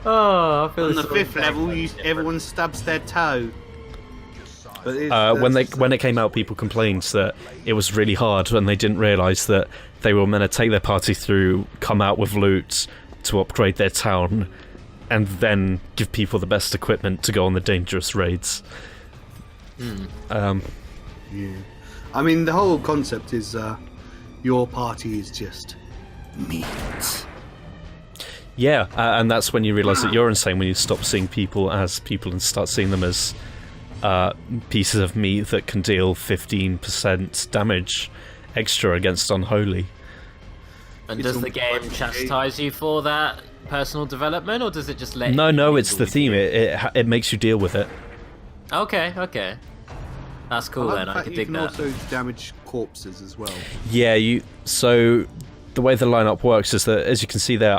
Oh, I feel On the sorry fifth for level, everyone. everyone stubs their toe. But When it came out, people complained that it was really hard and they didn't realise that they were meant to take their party through, come out with loot to upgrade their town, and then give people the best equipment to go on the dangerous raids. Yeah. I mean, the whole concept is your party is just meat. Yeah, and that's when you realise that you're insane, when you stop seeing people as people and start seeing them as pieces of meat that can deal 15% damage extra against unholy. And does the game chastise you for that personal development, or does it just let you... No, it's the theme. It makes you deal with it. Okay. That's cool then, I can dig You that. can also damage corpses as well. Yeah, so the way the lineup works is that, as you can see there,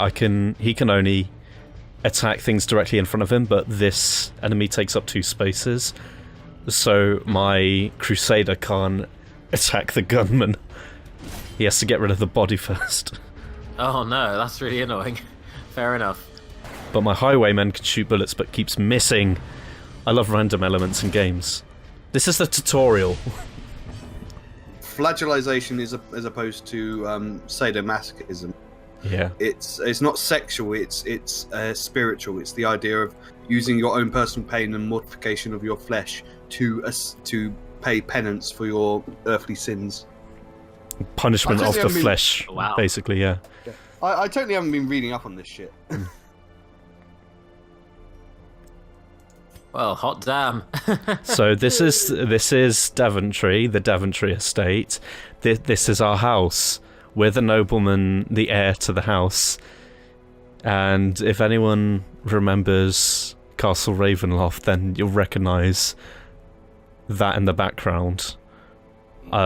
he can only attack things directly in front of him, but this enemy takes up 2 spaces. So my Crusader can't attack the gunman. He has to get rid of the body first. Oh no, that's really annoying. Fair enough. But my Highwayman can shoot bullets but keeps missing. I love random elements in games. This is the tutorial. Flagellization is as opposed to sadomasochism. Yeah. It's not sexual. It's spiritual. It's the idea of using your own personal pain and mortification of your flesh to pay penance for your earthly sins. Punishment I of totally the haven't flesh, Wow. basically, yeah. I totally haven't been reading up on this shit. Well, hot damn. So this is Daventry, the Daventry estate. This is our house. We're the nobleman, the heir to the house. And if anyone remembers Castle Ravenloft, then you'll recognise that in the background,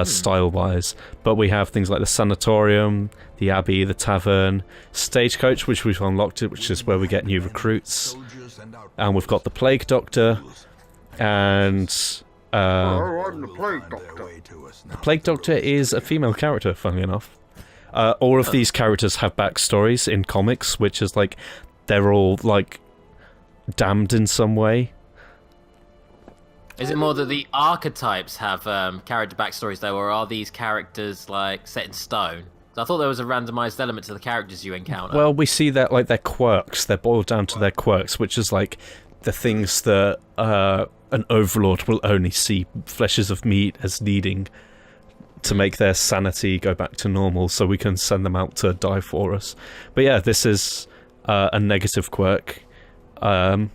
style-wise. But we have things like the sanatorium, the abbey, the tavern, stagecoach, which we've unlocked it, which is where we get new recruits. And we've got the Plague Doctor, and I'm the Plague Doctor. the Plague Doctor is a female character, funnily enough. All of these characters have backstories in comics, which is like they're all like damned in some way. Is it more that the archetypes have character backstories though, or are these characters like set in stone? I thought there was a randomized element to the characters you encounter. Well, we see that like their quirks, they're boiled down to their quirks, which is like the things that an overlord will only see fleshes of meat as needing to make their sanity go back to normal, so we can send them out to die for us. But yeah, this is a negative quirk. As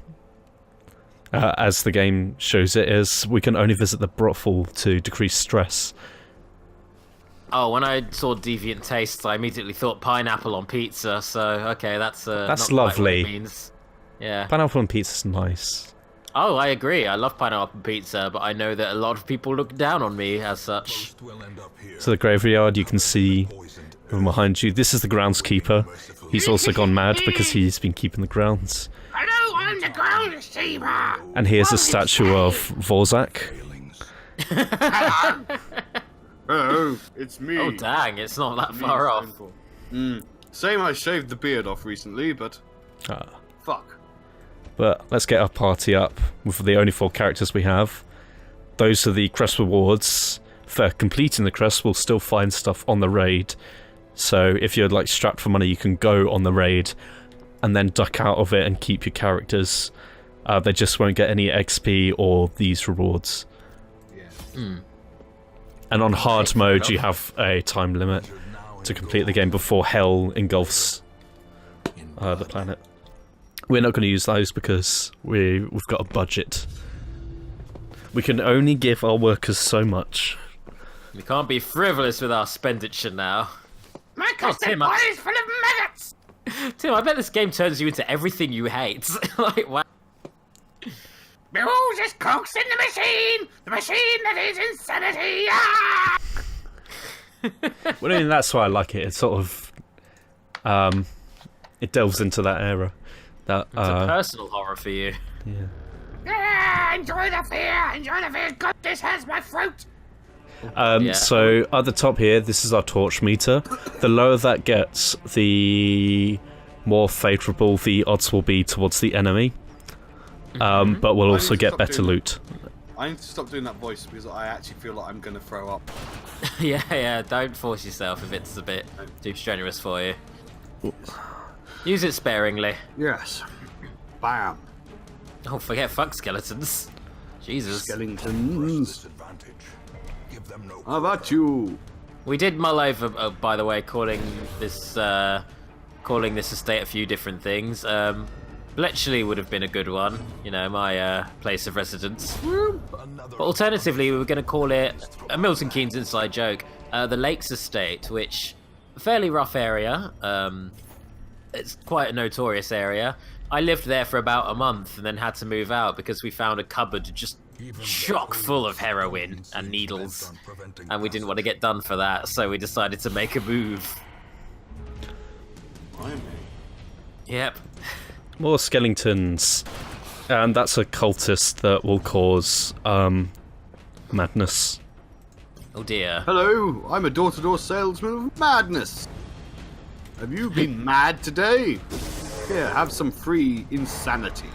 the game shows it, is we can only visit the brothel to decrease stress. Oh, when I saw deviant tastes, I immediately thought pineapple on pizza. So okay, that's not quite lovely. what it means. Yeah. Pineapple on pizza's nice. Oh, I agree. I love pineapple pizza, but I know that a lot of people look down on me as such. So the graveyard, you can see from behind you. This is the groundskeeper. He's also gone mad because he's been keeping the grounds. Hello, I'm the groundskeeper. And here's a statue of Vorzac. Hello, it's me. Oh dang, it's not that far off. Same, I shaved the beard off recently, but fuck. But let's get our party up with the only 4 characters we have. Those are the crest rewards. for completing the quest will still find stuff on the raid. So if you're like strapped for money, you can go on the raid and then duck out of it and keep your characters. They just won't get any XP or these rewards. Yeah. And on hard mode, you have a time limit to complete the game before hell engulfs the planet. We're not going to use those because we've got a budget. We can only give our workers so much. We can't be frivolous with our expenditure now. My custard Tim, boy is full of maggots! Tim, I bet this game turns you into everything you hate. Like, wow. Behold, just cogs in the machine! The machine that is insanity! Ah! Well, I mean, that's why I like it. It's sort of... it delves into that era. That, It's a personal horror for you. yeah. Ah, enjoy the fear! Enjoy the fear! God, this has my throat! Yeah. So at the top here, this is our torch meter. The lower that gets, the more favourable the odds will be towards the enemy. But we'll also get better loot. I need to stop doing that voice because I actually feel like I'm going to throw up. Yeah, don't force yourself if it's a bit too strenuous for you. Use it sparingly. Yes. Bam. Oh, forget fuck skeletons. Jesus. Skeletons. How about you? We did mull over, by the way, calling this estate a few different things. Bletchley would have been a good one, you know, my place of residence. But alternatively, we were going to call it a Milton Keynes inside joke, the Lakes Estate, which fairly rough area. It's quite a notorious area. I lived there for about a month and then had to move out because we found a cupboard just chock full of heroin and needles, and we didn't want to get done for that, so we decided to make a move. Yep. More skeletons. And that's a cultist that will cause madness. Oh dear. Hello, I'm a door-to-door salesman of madness. Have you been mad today? Here, have some free insanity.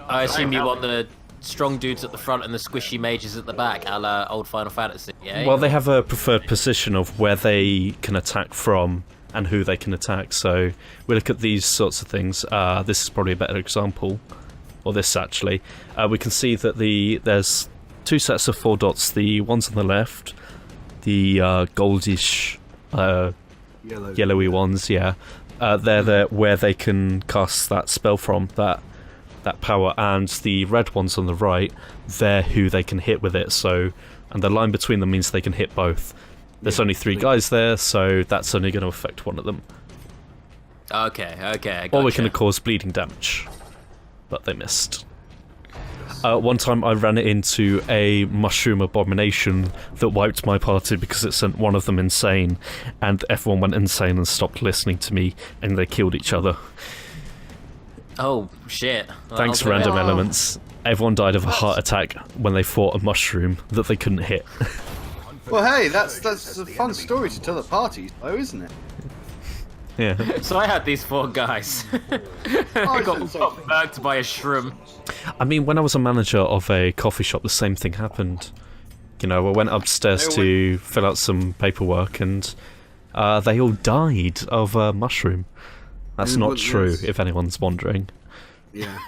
I assume you want the strong dudes at the front and the squishy mages at the back, a la old Final Fantasy, yeah? Well, they have a preferred position of where they can attack from and who they can attack, so we look at these sorts of things. This is probably a better example, or this actually. We can see that there's two sets of 4 dots, the ones on the left, the goldish, yellowy ones, yeah. They're where they can cast that spell from, that power, and the red ones on the right, they're who they can hit with it, so, and the line between them means they can hit both. There's only 3 guys there, so that's only going to affect one of them. Okay, gotcha. Or we can cause bleeding damage. But they missed. One time I ran into a mushroom abomination that wiped my party because it sent one of them insane, and everyone went insane and stopped listening to me, and they killed each other. Oh, shit. Thanks, random elements. Everyone died of a heart attack when they fought a mushroom that they couldn't hit. Well, hey, that's a fun story to tell at parties, though, isn't it? Yeah. So I had these 4 guys. I got murked by a shroom. I mean, when I was a manager of a coffee shop, the same thing happened. You know, I went upstairs to fill out some paperwork, and they all died of a mushroom. That's not true, if anyone's wondering. Yeah.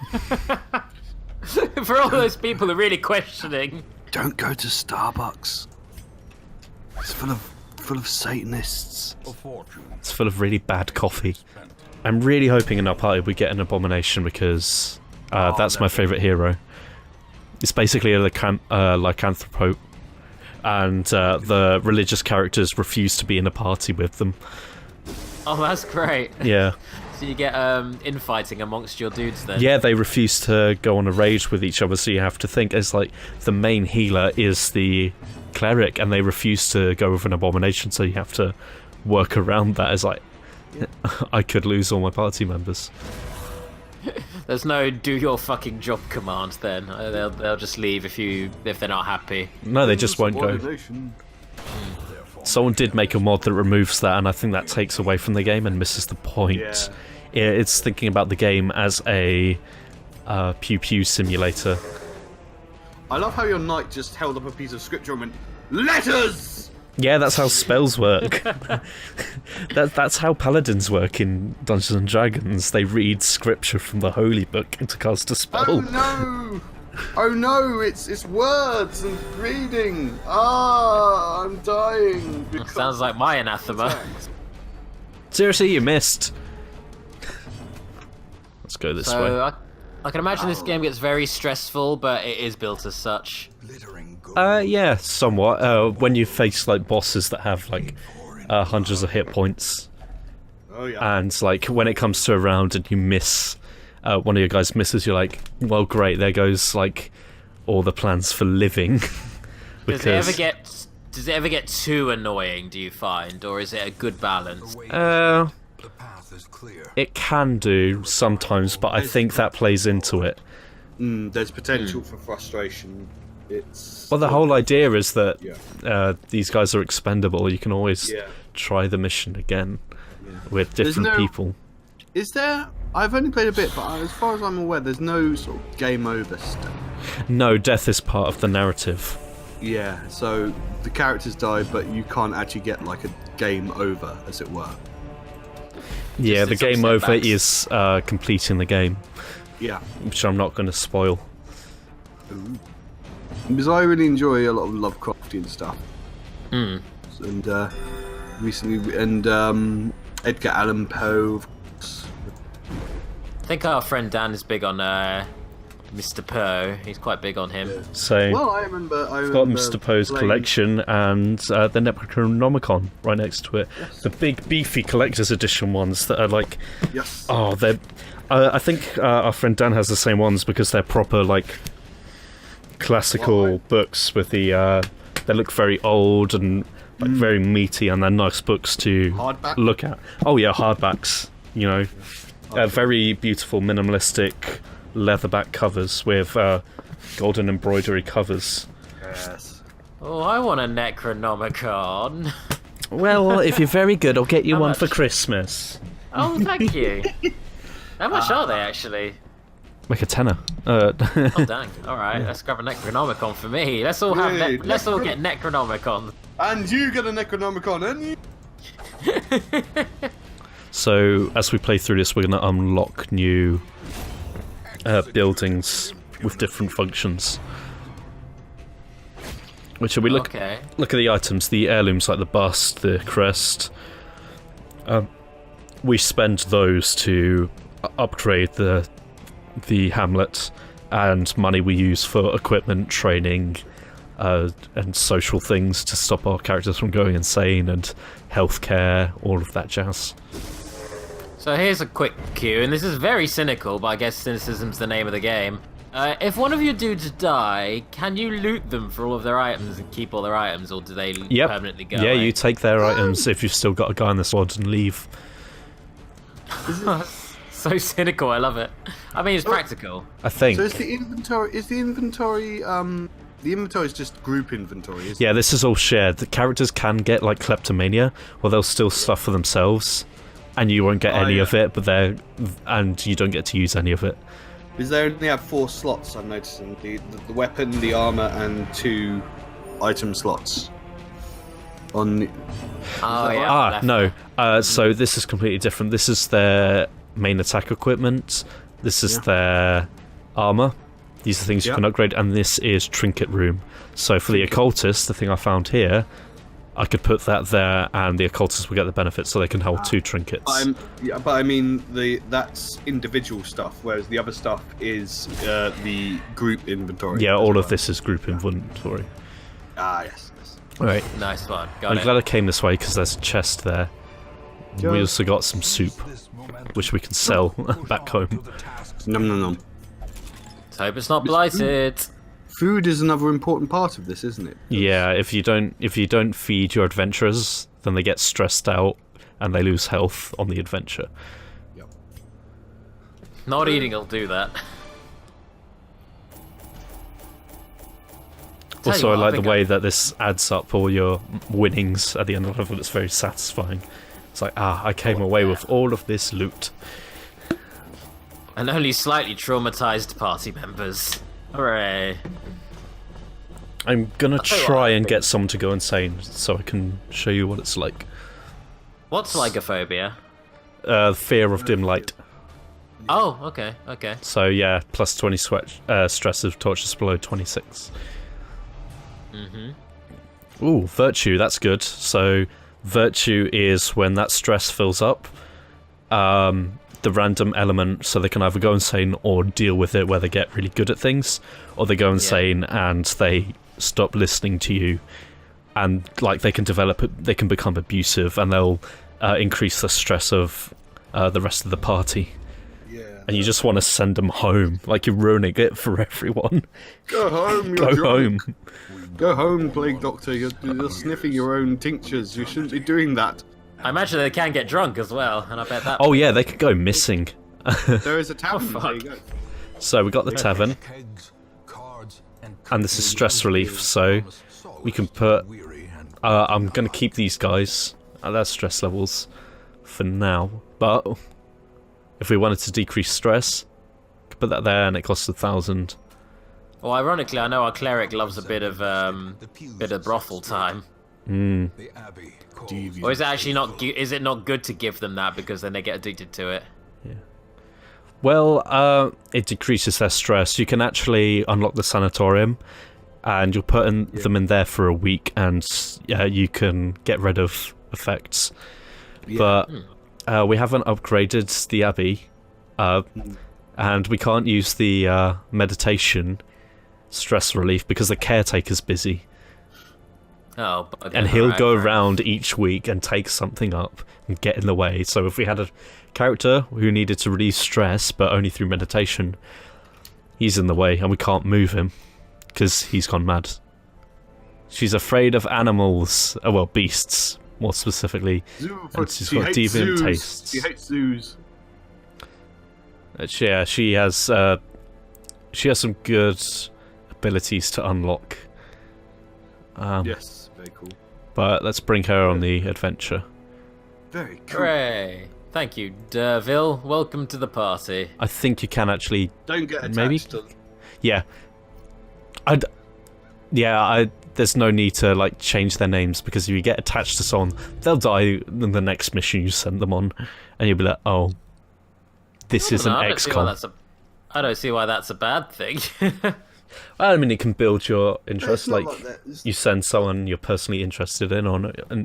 For all those people who are really questioning. Don't go to Starbucks. It's full of Satanists. It's full of really bad coffee. I'm really hoping in our party we get an abomination because that's my favourite hero. It's basically a lycanthrope, and the religious characters refuse to be in a party with them. Oh, that's great. Yeah. So you get infighting amongst your dudes then? Yeah, they refuse to go on a rage with each other, so you have to think as like the main healer is the cleric, and they refuse to go with an abomination, so you have to work around that. As like, I could lose all my party members. There's no do your fucking job command then. They'll just leave if they're not happy. No, they just won't go. Someone did make a mod that removes that, and I think that takes away from the game and misses the point. Yeah. It's thinking about the game as a pew-pew simulator. I love how your knight just held up a piece of scripture and went, Letters! Yeah, that's how spells work. That's how paladins work in Dungeons and Dragons. They read scripture from the holy book to cast a spell. Oh no! Oh no, it's words and reading. Ah, I'm dying. because Sounds like my anathema. Seriously, you missed. Let's go this way. So I can imagine this game gets very stressful, but it is built as such. Yeah, somewhat. When you face like bosses that have like hundreds of hit points, Oh yeah. and like when it comes to a round and you miss, one of your guys misses, you're like, well, great, there goes like all the plans for living. Does it ever get too annoying, do you find, or is it a good balance? It can do sometimes, but I think that plays into it. There's potential for frustration. Well, the whole idea is that Yeah. these guys are expendable. You can always try the mission again with different people. Is there? I've only played a bit, but as far as I'm aware, there's no sort of game over stuff. No, death is part of the narrative. Yeah, so the characters die, but you can't actually get like a game over, as it were. Yeah, the Just some game over setbacks. is completing the game, Yeah. which I'm not going to spoil. Because I really enjoy a lot of Lovecraftian stuff. And recently, Edgar Allan Poe. Of course. I think our friend Dan is big on Mr. Poe. He's quite big on him. So, Well, I remember. got Mr. Poe's playing- collection and the Necronomicon right next to it. The big, beefy collector's edition ones that are like... Yes. Oh, they're... I think our friend Dan has the same ones because they're proper, like, classical books with the... they look very old and like very meaty, and they're nice books to Hardback? look at. Oh yeah, hardbacks, you know. Very beautiful, minimalistic leatherback covers with golden embroidery covers. Yes. Oh, I want a Necronomicon. Well, if you're very good, I'll get you How one much? for Christmas. Oh, thank you. How much are they actually? Like a tenner. Oh dang! All right, let's grab a Necronomicon for me. Let's all have. Yay, Let's all get Necronomicon. And you get a Necronomicon, and you... So, as we play through this, we're going to unlock new buildings with different functions. Which we look Okay. look at the items, the heirlooms like the bust, the crest. We spend those to upgrade the hamlet, and money we use for equipment, training, and social things to stop our characters from going insane, and healthcare, all of that jazz. So here's a quick cue, and this is very cynical, but I guess cynicism's the name of the game. If one of your dudes die, can you loot them for all of their items and keep all their items, or do they permanently go Yeah, away? you take their items if you've still got a guy in the squad and leave. So cynical, I love it. I mean, it's practical. I think. So is the inventory? The inventory is just group inventory, isn't Yeah, this is all shared. The characters can get like kleptomania, where they'll steal stuff for themselves, and you won't get any of it, and you don't get to use any of it. Because they only have 4 slots, I'm noticing. The weapon, the armor, and 2 item slots. On the... Oh yeah. left. No. So this is completely different. This is their main attack equipment. This is their armor. These are things you can upgrade, and this is trinket room. So for the occultist, the thing I found here, I could put that there, and the occultist will get the benefit, so they can hold 2 trinkets. But I mean, that's individual stuff, whereas the other stuff is the group inventory. Yeah, all of this is group inventory. Ah, yes. Right. Nice one. Got I'm it. glad I came this way because there's a chest there. We also got some soup, which we can sell back home. Nom nom nom. Let's hope it's not blighted. Food is another important part of this, isn't it? Yeah, if you don't feed your adventurers, then they get stressed out and they lose health on the adventure. Yep. Not eating will do that. Tell Also, you I what, like think the way that this adds up all your winnings at the end of the level. It's very satisfying. It's like, I came away with all of this loot. And only slightly traumatized party members. Hooray. I'm gonna try and get someone to go insane so I can show you what it's like. What's lygophobia? Fear of dim light. Oh, okay. So yeah, plus 20 stress of torches below 26. Ooh, virtue, that's good. So virtue is when that stress fills up, the random element, so they can either go insane or deal with it where they get really good at things, or they go insane and they stop listening to you, and like they can become abusive, and they'll increase the stress of the rest of the party. And you just want to send them home, like you're ruining it for everyone. Go home, Go home. Go home, Plague Doctor. You're sniffing your own tinctures. You shouldn't be doing that. I imagine they can get drunk as well, and I bet that... Oh yeah, they could go missing. There is a tavern. Oh, There you fuck. go. So we got the tavern, and this is stress relief, so we can put... I'm going to keep these guys at their stress levels for now, but if we wanted to decrease stress, could put that there, and it costs 1,000. Well, ironically, I know our cleric loves a bit of brothel time. Or is it actually not? Is it not good to give them that because then they get addicted to it? Well, it decreases their stress. You can actually unlock the sanatorium, and you'll put them in there for a week, and you can get rid of effects. But we haven't upgraded the abbey, and we can't use the meditation stress relief because the caretaker's busy. Oh, And he'll go around each week and take something up and get in the way. So if we had a character who needed to release stress, but only through meditation, he's in the way, and we can't move him because he's gone mad. She's afraid of animals, well, beasts, more specifically, and she's got deviant tastes. She hates zoos. She has some good abilities to unlock. Yes, very cool. But let's bring her on the adventure. Very cool. Hooray! Thank you, Derville. Welcome to the party. I think you can actually... Don't get attached Maybe? to... Yeah. There's no need to like change their names, because if you get attached to someone, they'll die in the next mission you send them on, and you'll be like, oh, this is an XCOM. I don't see why that's a bad thing. Well, I mean, it can build your interest. No, it's Like, not like that. you send someone you're personally interested in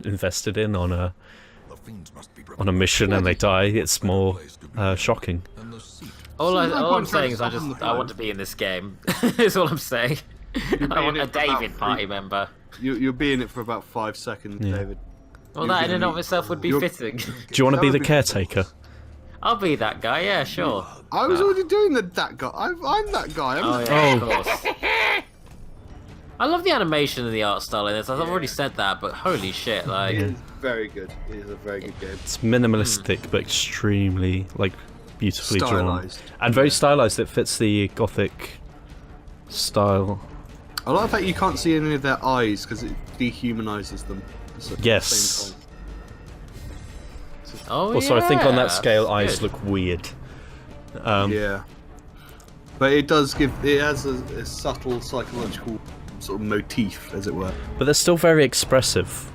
invested in on a mission, and they die. It's more shocking. all no I'm point saying is trying to stop them I want to be in this game. Is all I'm saying. I want a David party member. You'll be in it for about 5 seconds, David. Well, You're that in gonna and of be- itself would be you're- fitting. Do you want to be That the would be- caretaker? I'll be that guy, yeah, sure. I was already doing that guy. I'm that guy. Oh, yeah, of course. I love the animation and the art style in this. I've already said that, but holy shit, like... It is very good. It is a very good game. It's minimalistic, but extremely beautifully drawn Stylized. and very stylized. It fits the gothic style. I like the fact you can't see any of their eyes because it dehumanizes them. At the Yes. same time. Oh, Also, I think on that yeah, scale, that's eyes good. look weird. Yeah. But it does it has a subtle psychological sort of motif, as it were. But they're still very expressive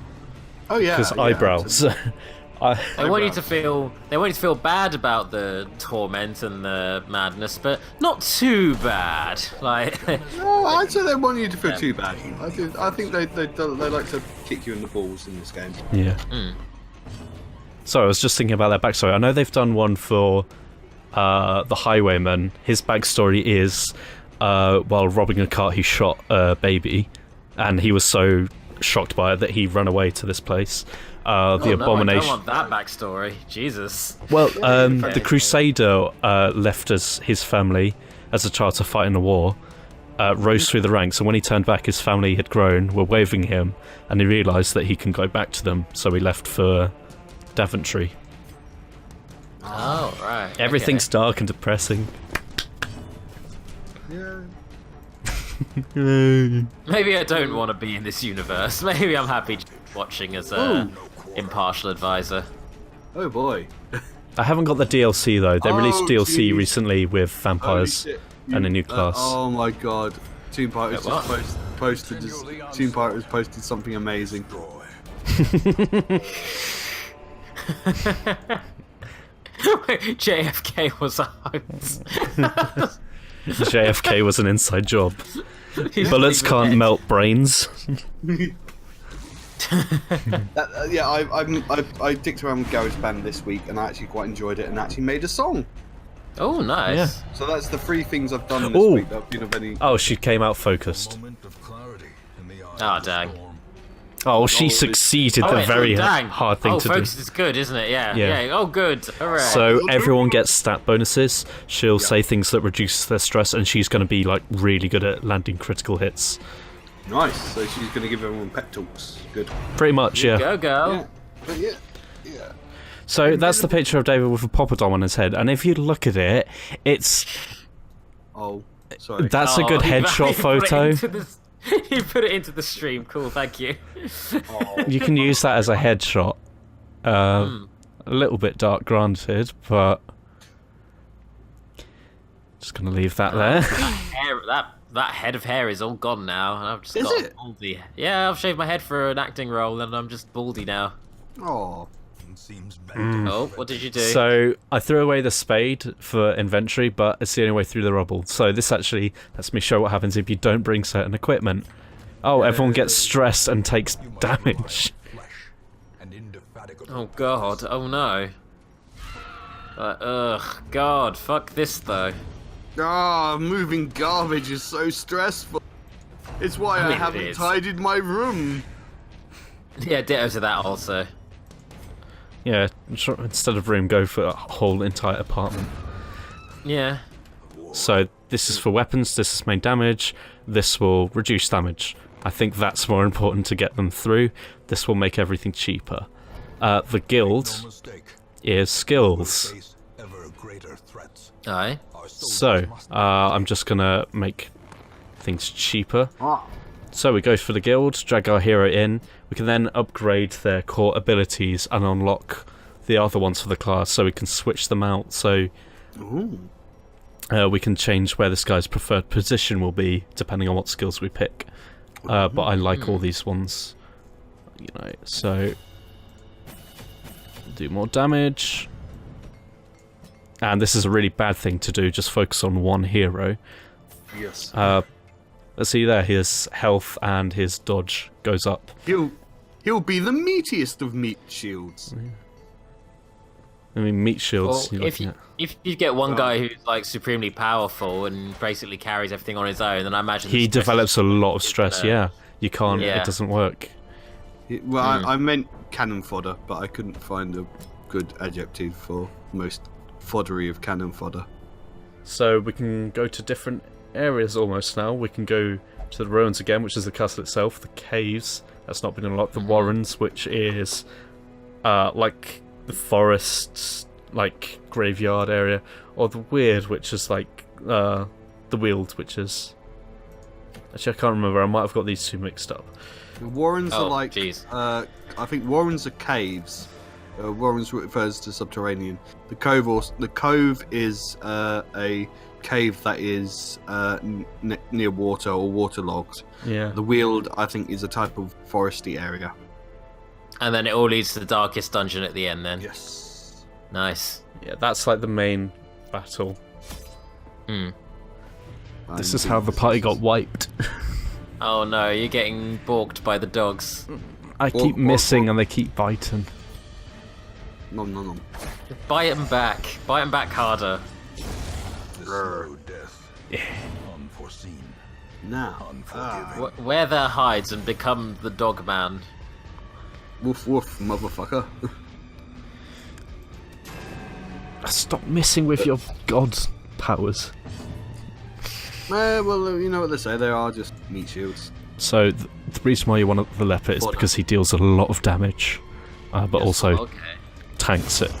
Oh yeah. because yeah, eyebrows. They want you to feel bad about the torment and the madness, but not too bad. Like, No, I'd say they want you to feel too bad. I think they like to kick you in the balls in this game. Yeah. So I was just thinking about their backstory. I know they've done one for the Highwayman. His backstory is while robbing a cart, he shot a baby, and he was so shocked by it that he ran away to this place. The Abomination. No, I don't want that backstory. Jesus. Well, the Crusader left his family as a child to fight in the war, rose through the ranks, and when he turned back, his family had grown, were waving him, and he realised that he can go back to them, so he left for Daventry. Oh, right. Everything's dark and depressing. Yeah. Maybe I don't want to be in this universe. Maybe I'm happy watching as a impartial advisor. Oh boy. I haven't got the DLC though. They released DLC geez. recently with vampires Holy shit. and a new class. Oh my god. Tomb Pirate Tomb Pirate has posted something amazing. JFK was a hoax. JFK was an inside job. Bullets can't melt brains. Yeah, I dicked around with GarageBand this week, and I actually quite enjoyed it, and actually made a song. Oh, nice. Yeah. So that's the 3 things I've done this week that have been of any. Oh, she came out focused. Oh, dang. Oh, she succeeded the very hard thing to do. Focus is good, isn't it? Yeah. Oh, good. Hooray. So everyone gets stat bonuses. She'll say things that reduce their stress, and she's going to be like really good at landing critical hits. Nice. So she's going to give everyone pep talks. Good. Pretty much, yeah. Go, girl. Yeah. But yeah. So that's the picture of David with a poppadom on his head, and if you look at it, it's... Oh, sorry. That's a good headshot photo. You put it into the stream. Cool, thank you. You can use that as a headshot. A little bit dark, granted, but... Just going to leave that there. That head of hair is all gone now. I've just Is got it? baldy. Yeah, I've shaved my head for an acting role, and I'm just baldy now. Oh. Oh, what did you do? So I threw away the spade for inventory, but it's the only way through the rubble. So this actually lets me show what happens if you don't bring certain equipment. Oh, everyone gets stressed and takes damage. Oh god, oh no. Ugh, god, fuck this though. Ah, moving garbage is so stressful. It's why I haven't tidied my room. Yeah, ditto to that also. Yeah, instead of room, go for a whole entire apartment. Yeah. So this is for weapons, this is main damage, this will reduce damage. I think that's more important to get them through. This will make everything cheaper. The guild is skills. Aye. So, I'm just gonna make things cheaper. So we go for the guild, drag our hero in. We can then upgrade their core abilities and unlock the other ones for the class, so we can switch them out. So we can change where this guy's preferred position will be, depending on what skills we pick. But I like all these ones, you know. So do more damage. And this is a really bad thing to do. Just focus on one hero. Yes. Let's see there. His health and his dodge goes up. He'll be the meatiest of meat shields. I mean, meat shields. Well, if you get one guy who's like supremely powerful and basically carries everything on his own, then I imagine he develops a lot of stress. Yeah, you can't. Yeah. It doesn't work. Well, I meant cannon fodder, but I couldn't find a good adjective for most foddery of cannon fodder. So we can go to different areas almost now. We can go to the ruins again, which is the castle itself, the caves, that's not been unlocked, the warrens, which is like the forests, like graveyard area, or the weird, which is like the weald, which is... Actually, I can't remember, I might have got these two mixed up. The warrens are like... Geez. I think warrens are caves. Warrens refers to subterranean. The cove is a cave that is near water or waterlogged. Yeah. The weald, I think, is a type of foresty area. And then it all leads to the darkest dungeon at the end then. Yes. Nice. Yeah, that's like the main battle. This is how the party got wiped. Oh no, you're getting balked by the dogs. I keep missing and they keep biting. Nom nom nom. Bite them back. Bite them back harder. Yeah. Unforeseen. Now. Wear their hides and become the dog man. Woof woof, motherfucker. Stop messing with your god powers. Well, you know what they say, they are just meat shields. So, the reason why you want the leopard is because he deals a lot of damage, but also tanks it.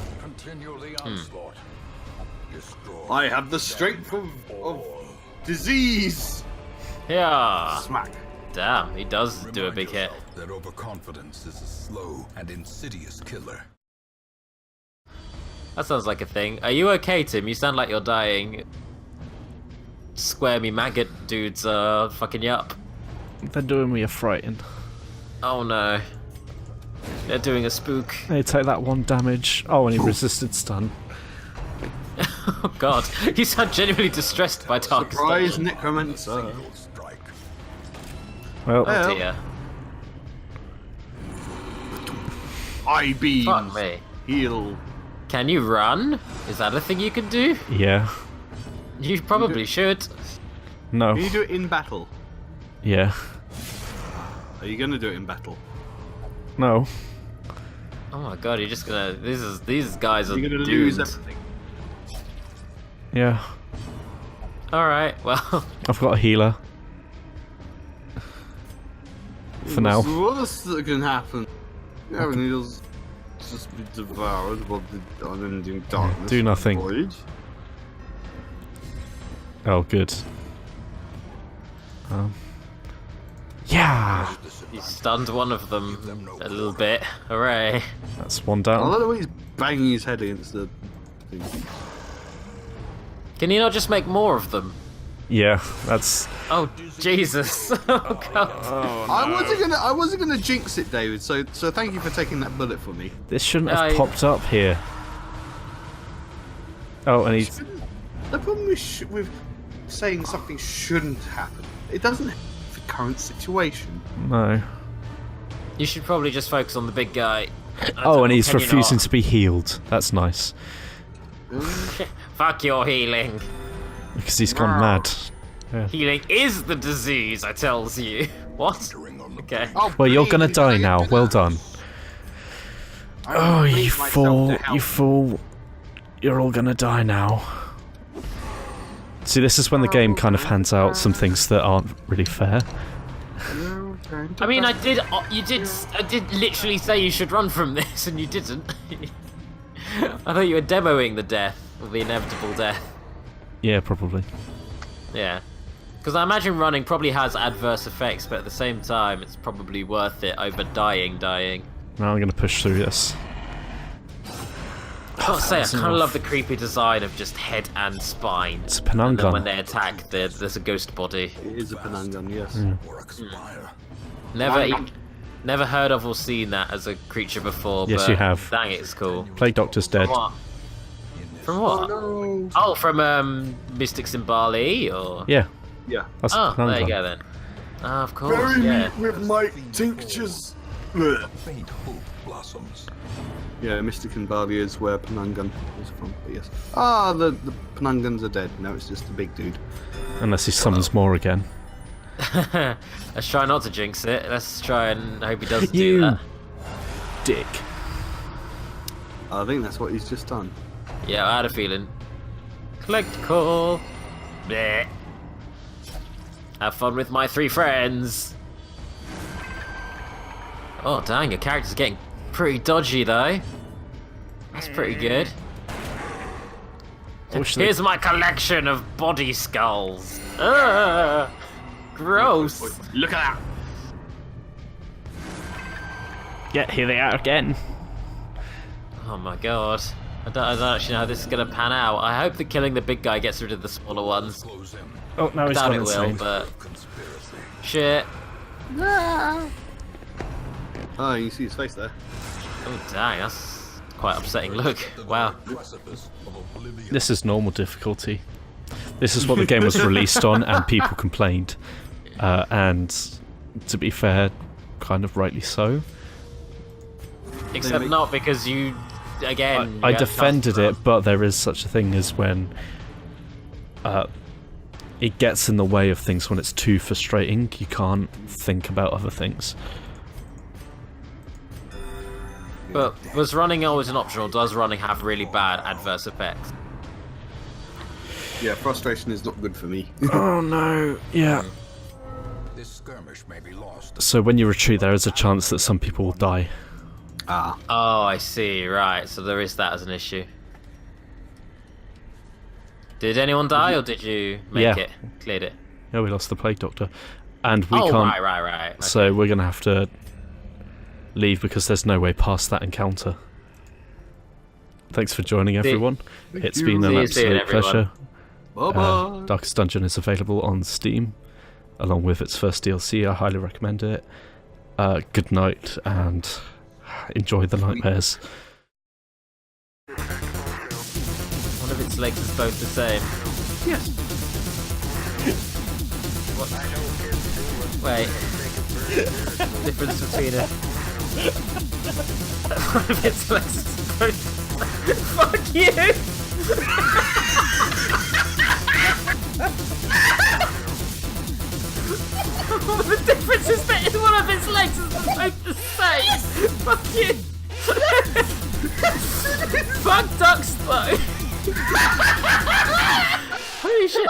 I have the strength of disease! Yeah. Smack. Damn, he does do a big hit. That overconfidence is a slow and insidious killer. That sounds like a thing. Are you okay, Tim? You sound like you're dying. squirmy maggot dudes are fucking you up. They're doing me a frighten. Oh no. They're doing a spook. They take that 1 damage. Oh, and he resisted stun. Oh god. You sound genuinely distressed by Dark Surprise, Stone. Necromancer. Well, Oh dear. Eye beam. Fuck me. Heal. Can you run? Is that a thing you can do? yeah. You probably should. No. Can you do it in battle? Yeah. Are you gonna do it in battle? No. Oh my god, you're just gonna... These guys are You're gonna doomed. lose everything. Yeah. Alright, well... I've got a healer. For now. What's the worst that can happen? Everything will just be devoured by the unending darkness. Do of the nothing. void. Oh, good. Yeah! You stunned one of them a little bit. Hooray. That's 1 I down. love the way he's banging his head against the thing. Can you not just make more of them? Yeah, that's... Oh, Jesus. Oh, God. I wasn't gonna jinx it, David. So thank you for taking that bullet for me. This shouldn't No, have you- popped up here. Oh, and he's... The problem with saying something shouldn't happen, it doesn't have the current situation. No. You should probably just focus on the big guy. Oh, and he's Can you refusing not? to be healed. That's nice. Fuck your healing. Because he's gone mad. Healing is the disease, I tells you. What? Okay. Oh, Well, you're please, gonna die don't now. do Well that. done. I Oh, you relieve myself fool. to help. You fool. You're all gonna die now. See, this is when the game kind of hands out some things that aren't really fair. I mean, I did literally say you should run from this, and you didn't. I thought you were demoing the death, or the inevitable death. Yeah, probably. Yeah. Because I imagine running probably has adverse effects, but at the same time, it's probably worth it over dying. Now I'm gonna push through this. I gotta say, I that's kind of enough. love the creepy design of just head and spine. It's a And then when Penangun. they attack, there's a ghost body. It is a Penangun, yes. Never heard of or seen that as a creature before. Yes, but you have. Dang, it's cool. Plague Doctor's dead. From what? From what? Oh, from Mystics in Bali, or? Yeah, Yeah. that's Oh, a Penangun. there you go then. Ah, of course, yeah. with my tinctures. Faint hope blossoms. Yeah, Mystic and Bali is where Penangun is from, but yes. Ah, the Penanguns are dead. Now it's just a big dude. Unless he summons more again. Let's try not to jinx it. Let's try and hope he doesn't You do that. dick. I think that's what he's just done. Yeah, I had a feeling. Collect call. Bleh. Have fun with my 3 friends. Oh, dang, your character's getting pretty dodgy, though. That's pretty good. Wish they- Here's my collection of body skulls. Ugh, gross. Look at that! Yeah, here they are again. Oh my god. I don't actually know how this is going to pan out. I hope that killing the big guy gets rid of the smaller ones. Close in. Oh, now I he's doubt gone it will, insane. but... Conspiracy. Shit. Oh, you can see his face there. Oh, dang, that's quite upsetting look. Wow. Precipice of oblivion. This is normal difficulty. This is what the game was released on, and people complained. And to be fair, kind of rightly so. Except not because you, again... I you had defended chance it, but there is such a thing as when it gets in the way of things when it's too frustrating. You can't think about other things. But was running always an option, or does running have really bad adverse effects? Yeah, frustration is not good for me. Oh no, yeah. This skirmish may be lost. So when you retreat, there is a chance that some people will die. Ah. Oh, I see, right. So there is that as an issue. Did anyone die, or did you make Yeah. it? Cleared it? Yeah, we lost the Plague Doctor. And we Oh, can't... right. Okay. So we're going to have to leave because there's no way past that encounter. Thanks for joining, everyone. It's been an See you soon, absolute everyone. pleasure. Bye-bye. Darkest Dungeon is available on Steam, along with its first DLC. I highly recommend it. Good night, and enjoy the nightmares. One of its legs is both the same. Yes. What? Wait. Difference between a... One of its legs is both... Fuck you! The difference is that one of its legs is both the same. Fuck you! Fuck ducks though! Holy shit!